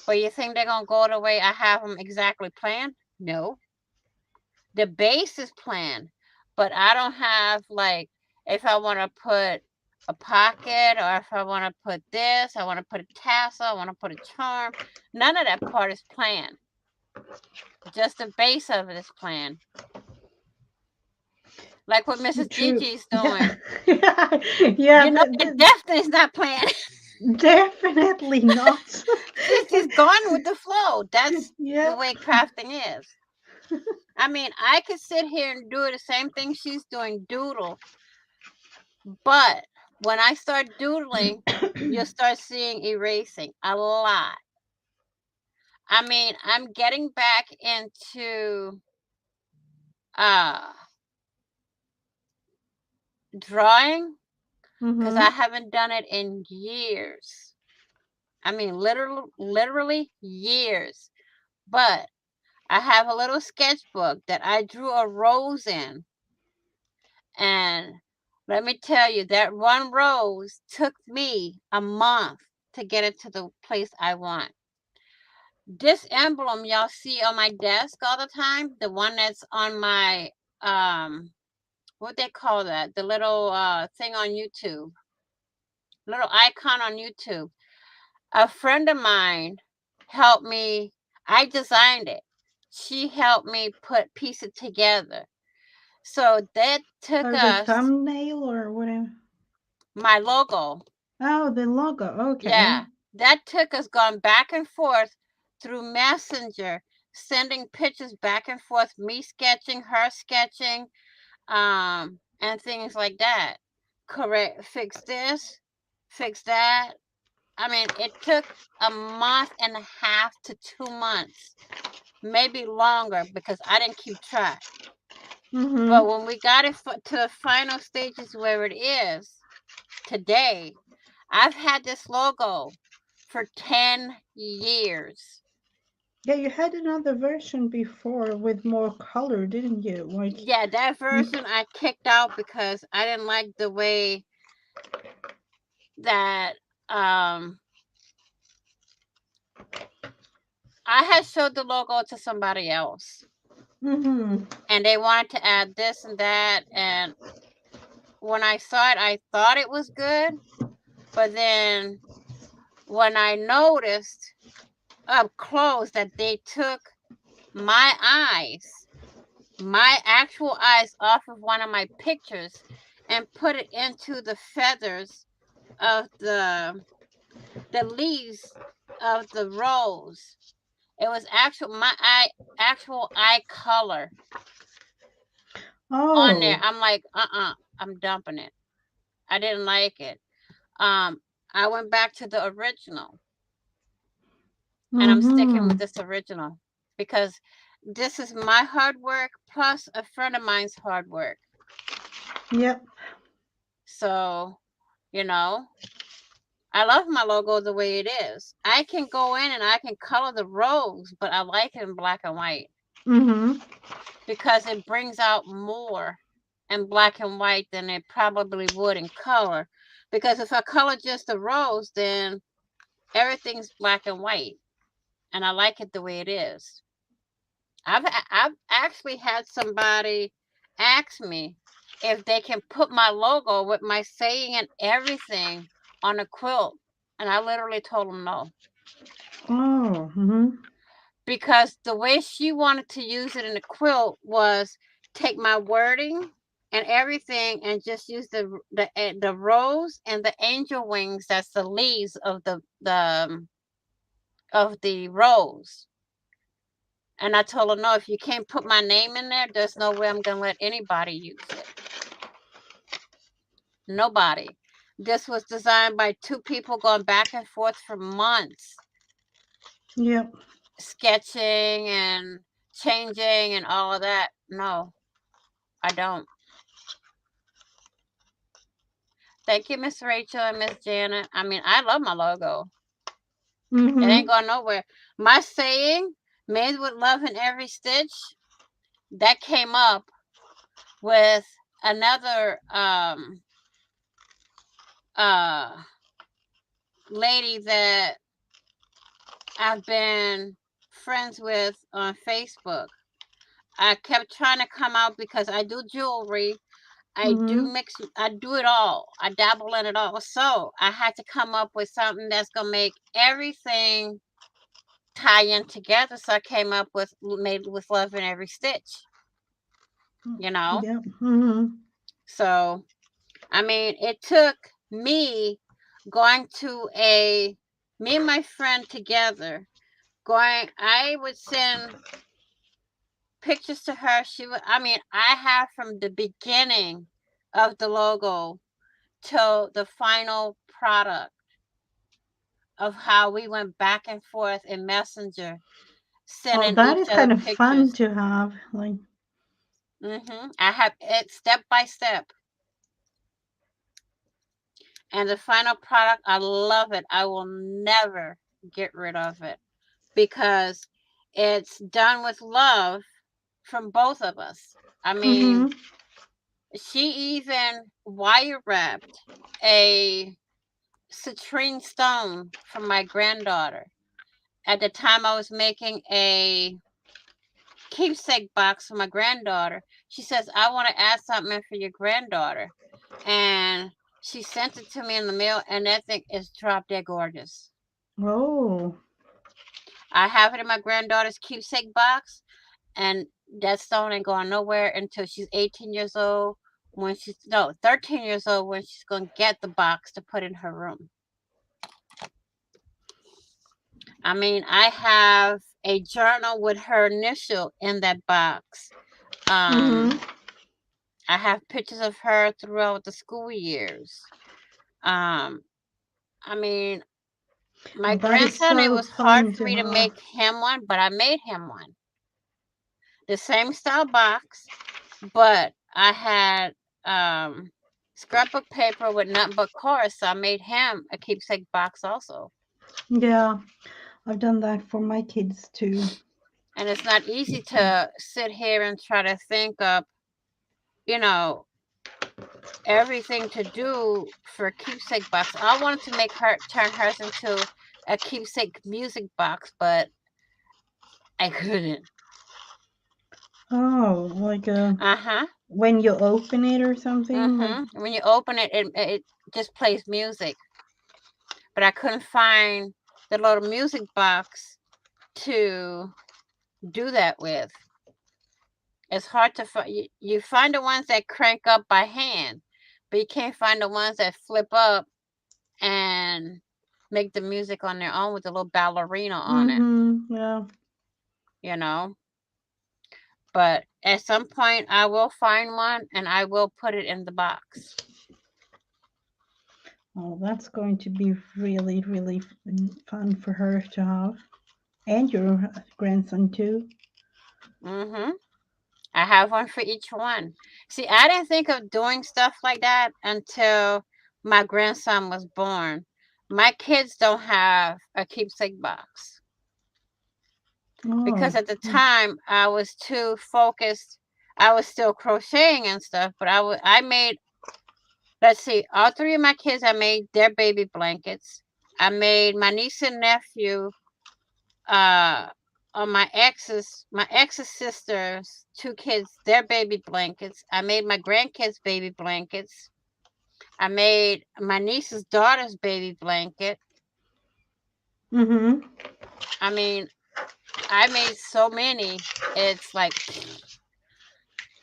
But you think they're going to go the way I have them exactly planned? No. The base is planned, but I don't have like if I want to put a pocket or if I want to put this, I want to put a tassel, I want to put a charm. None of that part is planned. Just the base of it is planned. Like what Mrs. True. Gigi's Yeah. doing. Yeah. Yeah. You know, it definitely is not planned. Definitely not. She's just gone with the flow. That's the Yeah. way crafting is. I mean, I could sit here and do the same thing she's doing, doodle, but when I start doodling, you'll start seeing erasing a lot. I mean, I'm getting back into uh drawing because Mm-hmm. I haven't done it in years. I mean, literally years. But I have a little sketchbook that I drew a rose in, and let me tell you, that one rose took me a month to get it to the place I want. This emblem y'all see on my desk all the time, the one that's on my what they call that, the little thing on YouTube, little icon on YouTube. A friend of mine helped me. I designed it. She helped me piece it together. So that took Or the us thumbnail or whatever. my logo. Oh, the logo. Okay. Yeah, that took us going back and forth through Messenger, sending pictures back and forth, me sketching, her sketching, and things like that. Correct, fix this, fix that. I mean, it took a month and a half to 2 months, maybe longer because I didn't keep track. Mm-hmm. But when we got it to the final stages where it is today, I've had this logo for 10 years. Yeah, you had another version before with more color, didn't you? Like, Yeah, that version I kicked out because I didn't like the way that I had showed the logo to somebody else mm-hmm. and they wanted to add this and that, and when I saw it I thought it was good, but then when I noticed up close that they took my eyes, my actual eyes off of one of my pictures and put it into the feathers of the leaves of the rose. It was actual eye color on there. Oh. I'm like, I'm dumping it. I didn't like it. Um, I went back to the original, and I'm sticking Mm-hmm. with this original because this is my hard work plus a friend of mine's hard work. Yep. So, you know, I love my logo the way it is. I can go in and I can color the rose, but I like it in black and white Mm-hmm. because it brings out more in black and white than it probably would in color. Because if I color just the rose, then everything's black and white, and I like it the way it is. I've actually had somebody ask me if they can put my logo with my saying and everything on a quilt, and I literally told them no Oh. Mm-hmm. because the way she wanted to use it in the quilt was take my wording and everything and just use the rose and the angel wings. That's the leaves of the rose, And I told her, no, if you can't put my name in there, there's no way I'm going to let anybody use it. Nobody. This was designed by two people going back and forth for months, Yep. sketching and changing and all of that. No, I don't. Thank you, Miss Rachel and Miss Janet. I mean, I love my logo. It ain't Mm-hmm. going nowhere. My saying, made with love in every stitch, that came up with another uh lady that I've been friends with on Facebook. I kept trying to come out because I do jewelry. I do Mm-hmm. mix, I do it all. I dabble in it all. So I had to come up with something that's going to make everything tie in together. So I came up with made with love in every stitch, you know? Yep. Mm-hmm. So, I mean, it took me going to me and my friend together, I would send pictures to her. I mean, I have from the beginning of the logo till the final product of how we went back and forth in Messenger, Oh, sending that each is other kind of fun pictures. to have. Like, I have it step by step. And the final product, I love it. I will never get rid of it because it's done with love from both of us. I mm-hmm. mean, she even wire wrapped a citrine stone for my granddaughter. At the time, I was making a keepsake box for my granddaughter. She says, I want to add something in for your granddaughter. And she sent it to me in the mail, and that thing is drop dead gorgeous. Oh. I have it in my granddaughter's keepsake box, and that stone ain't going nowhere until she's 18 years old. When she's, no, 13 years old, when she's going to get the box to put in her room. I mean, I have a journal with her initial in that box. Mm-hmm. I have pictures of her throughout the school years. Um, I mean, my Oh, that is grandson, it so was hard fun for to me to have. make him one, but I made him one. The same style box, but I had scrapbook paper with nothing but chorus, so I made him a keepsake box also. Yeah, I've done that for my kids too. And it's not easy to sit here and try to think of, you know, everything to do for a keepsake box. I wanted to make her turn hers into a keepsake music box, but I couldn't. Oh, like Uh-huh. when you open it or something. Like, When you open it, it just plays music. But I couldn't find the little music box to do that with. It's hard to find. You find the ones that crank up by hand, but you can't find the ones that flip up and make the music on their own with a little ballerina on it, yeah. you know? But at some point, I will find one and I will put it in the box. Oh, that's going to be really, really fun for her to have, and your grandson too. hmm I have one for each one. See, I didn't think of doing stuff like that until my grandson was born. My kids don't have a keepsake box Oh, because at the time I was too focused. I was still crocheting and stuff, but I made, let's see, all three of my kids, I made their baby blankets. I made my niece and nephew, uh, on my ex's sisters, two kids, their baby blankets. I made my grandkids baby blankets. I made my niece's daughter's baby blanket. mm-hmm. I mean, I made so many. It's like,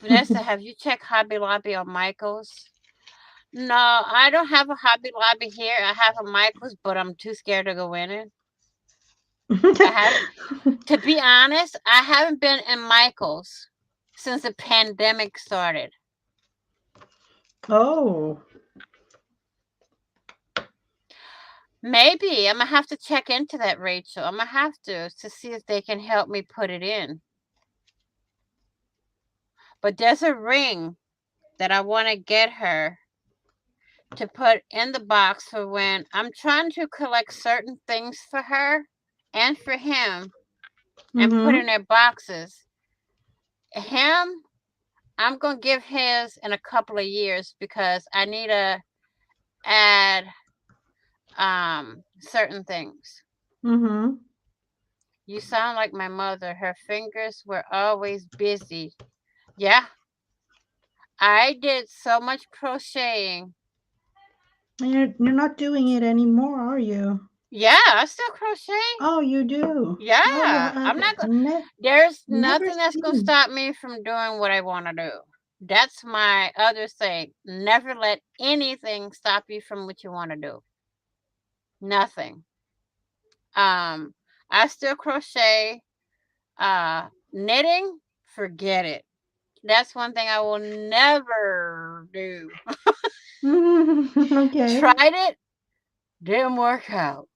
Vanessa, have you checked Hobby Lobby or Michael's? No, I don't have a Hobby Lobby here. I have a Michael's, but I'm too scared to go in it. I haven't, to be honest, I haven't been in Michael's since the pandemic started. Oh. Maybe I'm gonna have to check into that, Rachel. I'm gonna have to see if they can help me put it in. But there's a ring that I want to get her to put in the box for when I'm trying to collect certain things for her and for him and put in Mm-hmm. their boxes. Him, I'm gonna give his in a couple of years because I need to add certain things. Mm-hmm. You sound like my mother. Her fingers were always busy. Yeah, I did so much crocheting. You're not doing it anymore, are you? Yeah, I still crochet. Oh, you do. Oh, Yeah, I'm not going. There's never nothing that's gonna seen. stop me from doing what I want to do. That's my other saying. Never let anything stop you from what you want to do. Nothing. Um, I still crochet. Knitting, forget it. That's one thing I will never do. Okay. Tried it, didn't work out.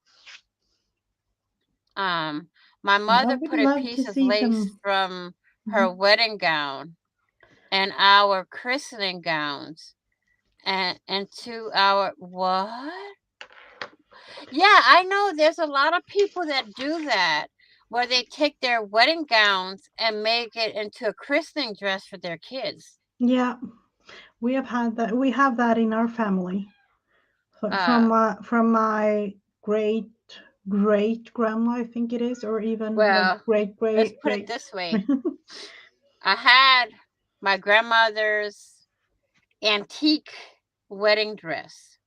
Um, my I mother would put a love to piece of see lace some. from her Mhm. wedding gown and our christening gowns and into our what? Yeah, I know there's a lot of people that do that where they take their wedding gowns and make it into a christening dress for their kids. Yeah, we have had that. We have that in our family. Uh, From my great great grandma, I think it is, or even like well, great let's great put it great. this way. I had my grandmother's antique wedding dress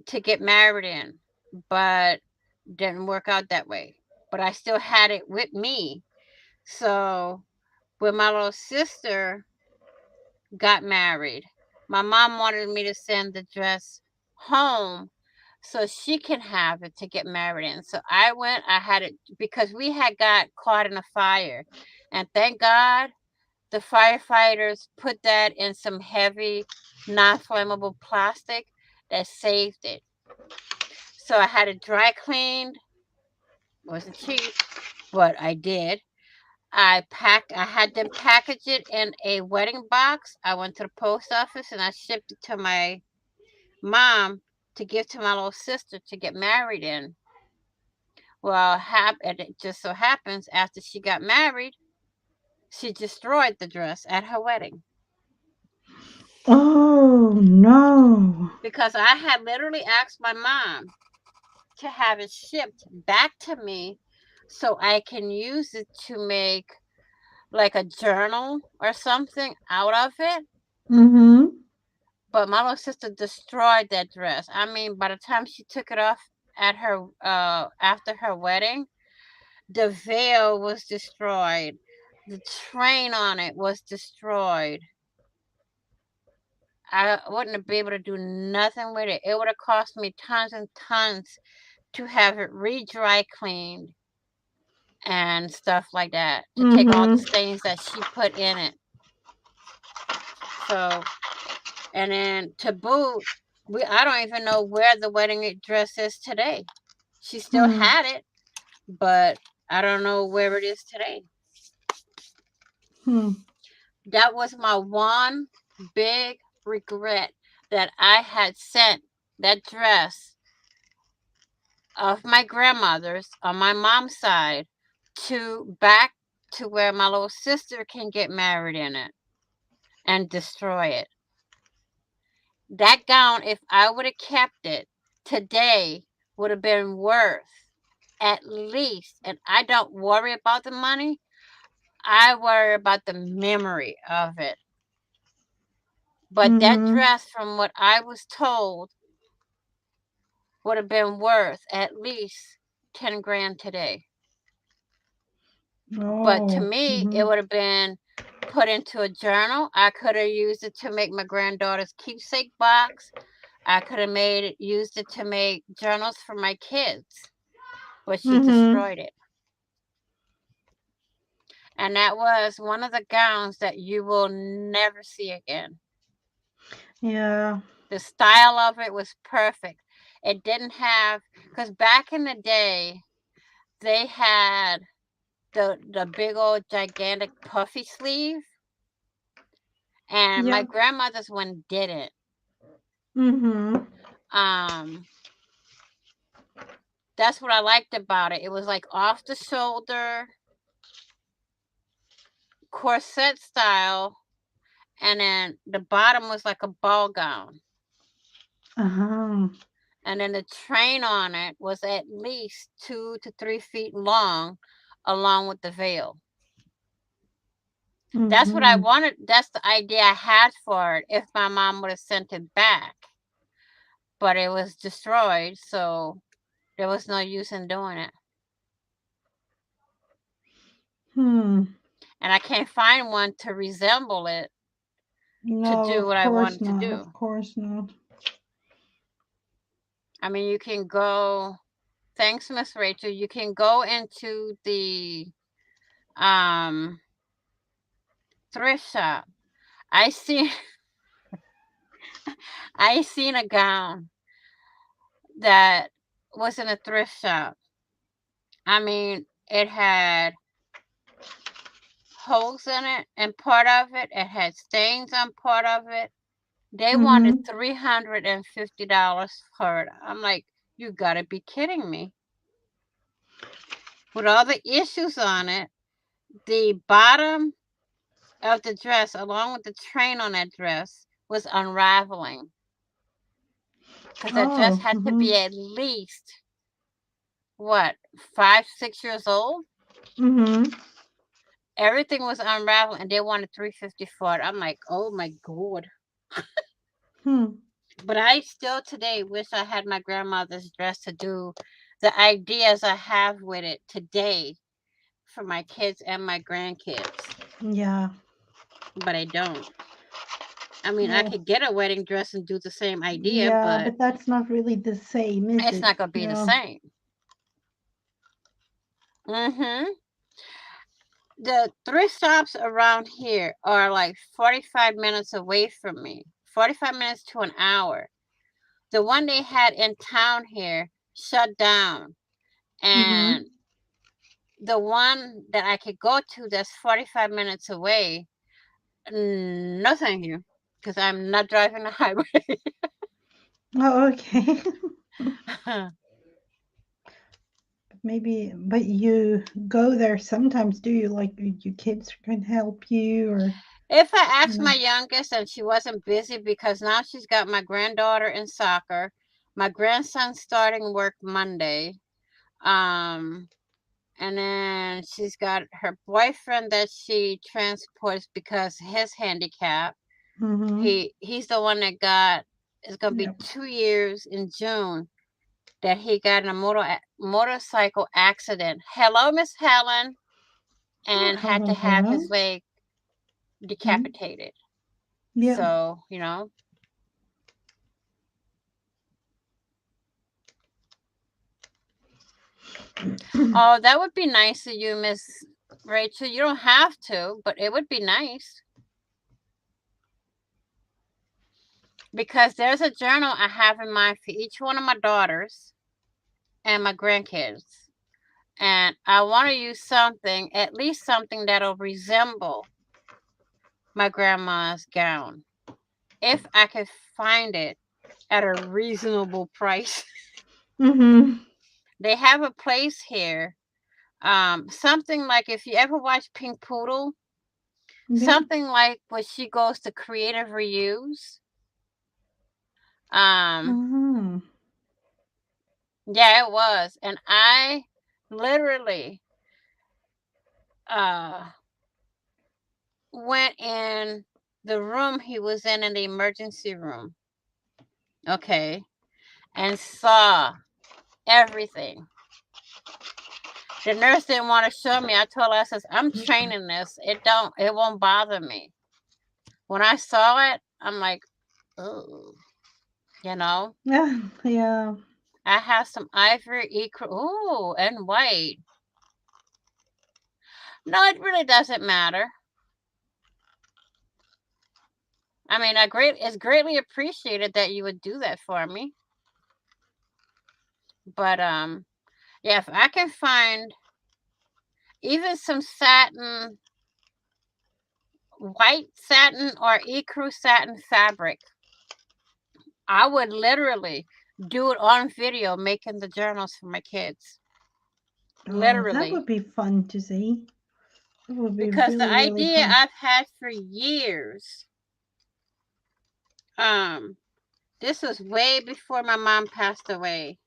to get married in, but didn't work out that way. But I still had it with me. So when my little sister got married, my mom wanted me to send the dress home so she can have it to get married in. So I went, I had it because we had got caught in a fire. And thank God the firefighters put that in some heavy, non flammable plastic that saved it. So I had it dry cleaned. Wasn't cheap, but I did. I had them package it in a wedding box. I went to the post office and I shipped it to my mom to give to my little sister to get married in. Well, it just so happens after she got married, she destroyed the dress at her wedding Oh no. because I had literally asked my mom to have it shipped back to me so I can use it to make like a journal or something out of it. Mm-hmm. But my little sister destroyed that dress. I mean, by the time she took it off at her after her wedding, the veil was destroyed. The train on it was destroyed. I wouldn't be able to do nothing with it. It would have cost me tons and tons to have it re-dry cleaned and stuff like that to take all the Mm-hmm. stains that she put in it. So, and then to boot, I don't even know where the wedding dress is today. She still Hmm. had it, but I don't know where it is today. Hmm. That was my one big regret that I had sent that dress of my grandmother's on my mom's side to back to where my little sister can get married in it and destroy it. That gown, if I would have kept it today, would have been worth at least, and I don't worry about the money, I worry about the memory of it. But that Mm-hmm. dress, from what I was told, would have been worth at least 10 grand today. But to Oh. me, it Mm-hmm. would have been put into a journal. I could have used it to make my granddaughter's keepsake box. I could have used it to make journals for my kids. but she Mhm. destroyed it. And that was one of the gowns that you will never see again. Yeah. The style of it was perfect. It didn't have, because back in the day, they had the big old gigantic puffy sleeve, and my Yep. grandmother's one didn't. Mhm. Um, that's what I liked about it. It was like off the shoulder, corset style, and then the bottom was like a ball gown. Uh-huh. And then the train on it was at least 2 to 3 feet long, along with the veil. That's what I Mhm. wanted. That's the idea I had for it if my mom would have sent it back. But it was destroyed, so there was no use in doing it. Hmm. And I can't find one to resemble it to No, do of what I course wanted to not. Of do. course not. I mean, you can go, thanks, Miss Rachel, you can go into the um thrift shop. I see I seen a gown that was in a thrift shop. I mean, it had holes in it and part of it. It had stains on part of it. They wanted Mhm. $350 for it. I'm like, you gotta be kidding me. With all the issues on it, the bottom of the dress, along with the train on that dress, was unraveling. Because that dress Oh. had to be Mhm. at least, what, 5, 6 years old? Mhm. Everything was unraveling, and they wanted 350 for it. I'm like, oh my god. Hmm. But I still today wish I had my grandmother's dress to do the ideas I have with it today for my kids and my grandkids. Yeah. But I don't. I mean, I Well, could get a wedding dress and do the same idea, yeah, but but that's not really the same, is it's it? not going to be the Yeah. same. Mm-hmm. The thrift shops around here are like 45 minutes away from me. 45 minutes to an hour. The one they had in town here shut down. Mhm. And the one that I could go to that's 45 minutes away, no thank you. Because I'm not driving the highway. Oh, okay. Maybe, but you go there sometimes, do you? Like your kids can help you, or If I you asked know? my youngest and she wasn't busy, because now she's got my granddaughter in soccer, my grandson's starting work Monday, um, and then she's got her boyfriend that she transports because his handicap. Mhm. He's the one that got. It's gonna be Yep. 2 years in June that he got in a motorcycle accident. Hello, Miss Helen, Oh, and had hello, to have hello. his leg Mm. decapitated. Yep. So, you know, oh, that would be nice of you, Miss Rachel. You don't have to, but it would be nice because there's a journal I have in mind for each one of my daughters and my grandkids. And I want to use something, at least something that'll resemble my grandma's gown. If I could find it at a reasonable price. Mhm. They have a place here. Something like if you ever watch Pink Poodle, Yep. something like when she goes to creative reuse. Um, Mhm. yeah, it was. And I literally uh went in the room he was in the emergency room, okay, and saw everything. The nurse didn't want to show me. I told her, I says, I'm training this. It won't bother me. When I saw it, I'm like, oh, you know. Yeah. Yeah. I have some ivory ecru. Oh, and white. No, it really doesn't matter. I mean, it's greatly appreciated that you would do that for me. But yeah, if I can find even some satin, white satin or ecru satin fabric, I would literally do it on video making the journals for my kids. Oh, that Literally. would be fun to see. It would be Because the really, really idea fun. I've had for years, um, this was way before my mom passed away.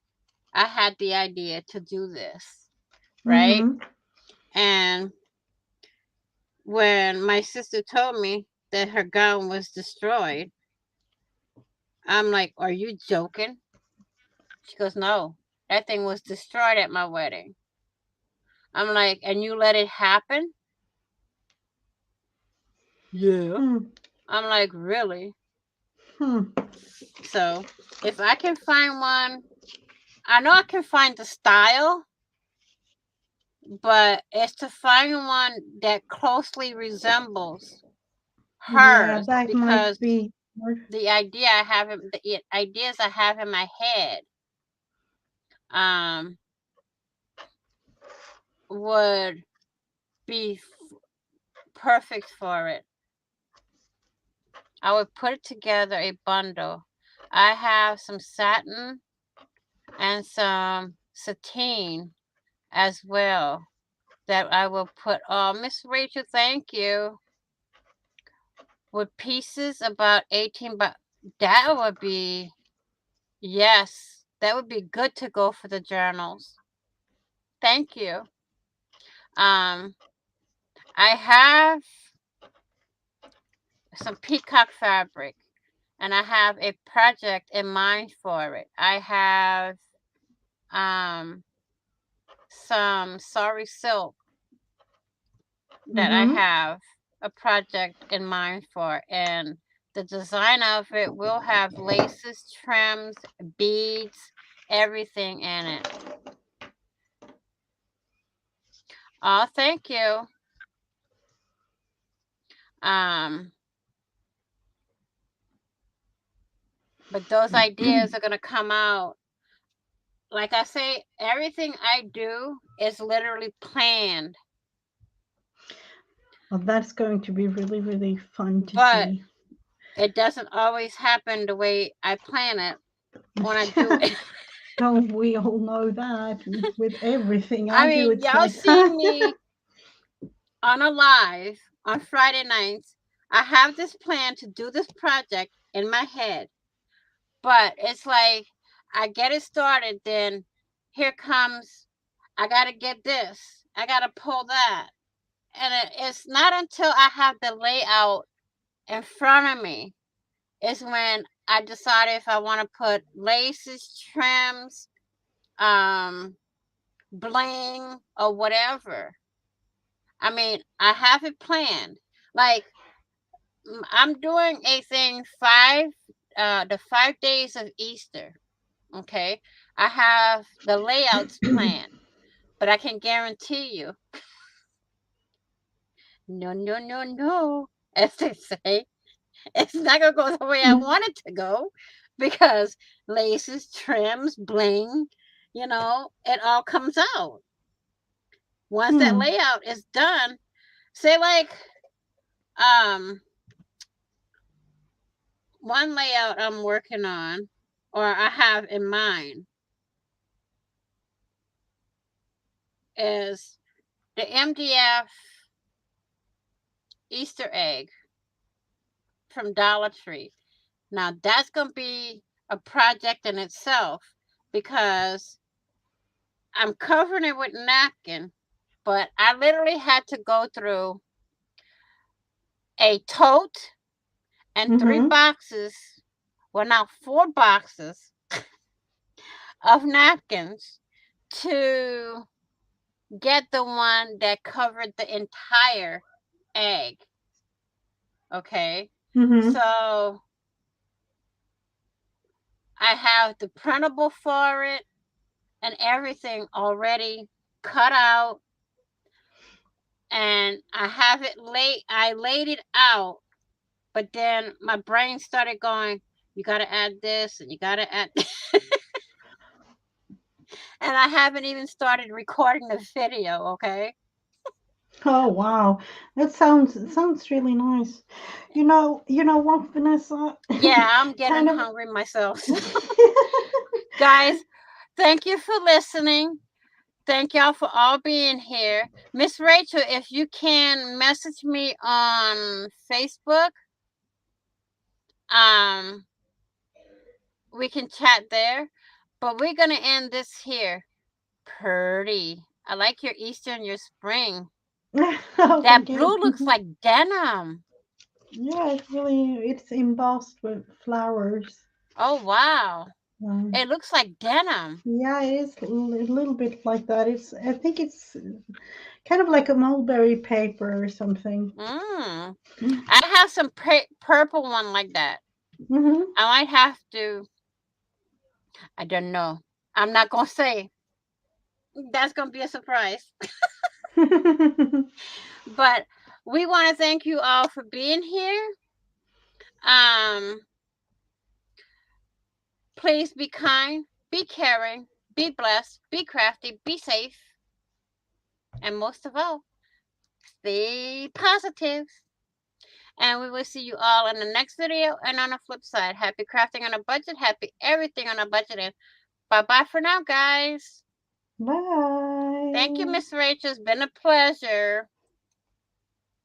I had the idea to do this, right? Mm-hmm. And when my sister told me that her gown was destroyed, I'm like, are you joking? She goes, no, that thing was destroyed at my wedding. I'm like, and you let it happen? Yeah. Hmm. I'm like, really? Hmm. So if I can find one, I know I can find the style, but it's to find one that closely resembles Yeah, hers that might because be. the ideas I have in my head um would be perfect for it. I would put together a bundle. I have some satin and some sateen as well that I will put. Oh, Miss Rachel, thank you. With pieces about 18, but that would be, yes, that would be good to go for the journals. Thank you. Um, I have some peacock fabric and I have a project in mind for it. I have um some sorry silk that I Mm-hmm. have a project in mind for, and the design of it will have laces, trims, beads, everything in it. Oh, thank you. Um, but those ideas are gonna come out. Like I say, everything I do is literally planned, Well, that's going to be really, really fun to but see. it doesn't always happen the way I plan it when I do it. Don't we all know that? With everything I I do, mean, it's y'all like see that. me on a live on Friday nights. I have this plan to do this project in my head, but it's like I get it started, then here comes, I gotta get this, I gotta pull that. And it's not until I have the layout in front of me is when I decide if I want to put laces, trims, um, bling, or whatever. I mean, I have it planned. Like I'm doing a thing the 5 days of Easter. Okay, I have the layouts planned, but I can guarantee you, no, no, no, no, as they say, it's not gonna go the way I want it to go because laces, trims, bling, it all comes out. Once that Hmm. layout is done, say like um one layout I'm working on or I have in mind is the MDF Easter egg from Dollar Tree. Now that's gonna be a project in itself because I'm covering it with napkin, but I literally had to go through a tote and three Mm-hmm. boxes, well, now 4 boxes of napkins to get the one that covered the entire egg. Okay. Mm-hmm. So I have the printable for it. and everything already cut out, and I laid it out, but then my brain started going, you got to add this and you got to add and I haven't even started recording the video, okay? Oh wow, that sounds really nice. You know what, Vanessa? Yeah, I'm getting Kind of. hungry myself. Guys, thank you for listening. Thank y'all for all being here. Miss Rachel, if you can message me on Facebook, um, we can chat there. But we're gonna end this here. Pretty. I like your Easter and your spring. Oh, That thank you. blue looks like denim. Yeah, it's embossed with flowers. Oh wow. Um, It looks like denim. yeah, it is a little bit like that. I think it's kind of like a mulberry paper or something. Mm. I have some purple one like that. Mm-hmm. I might have to. I don't know. I'm not gonna say. That's gonna be a surprise. But we want to thank you all for being here. Um, please be kind, be caring, be blessed, be crafty, be safe, and most of all, stay positive. And we will see you all in the next video. And on the flip side, happy crafting on a budget, happy everything on a budget. And bye bye for now, guys. Thank you, Bye. Miss Rachel. It's been a pleasure.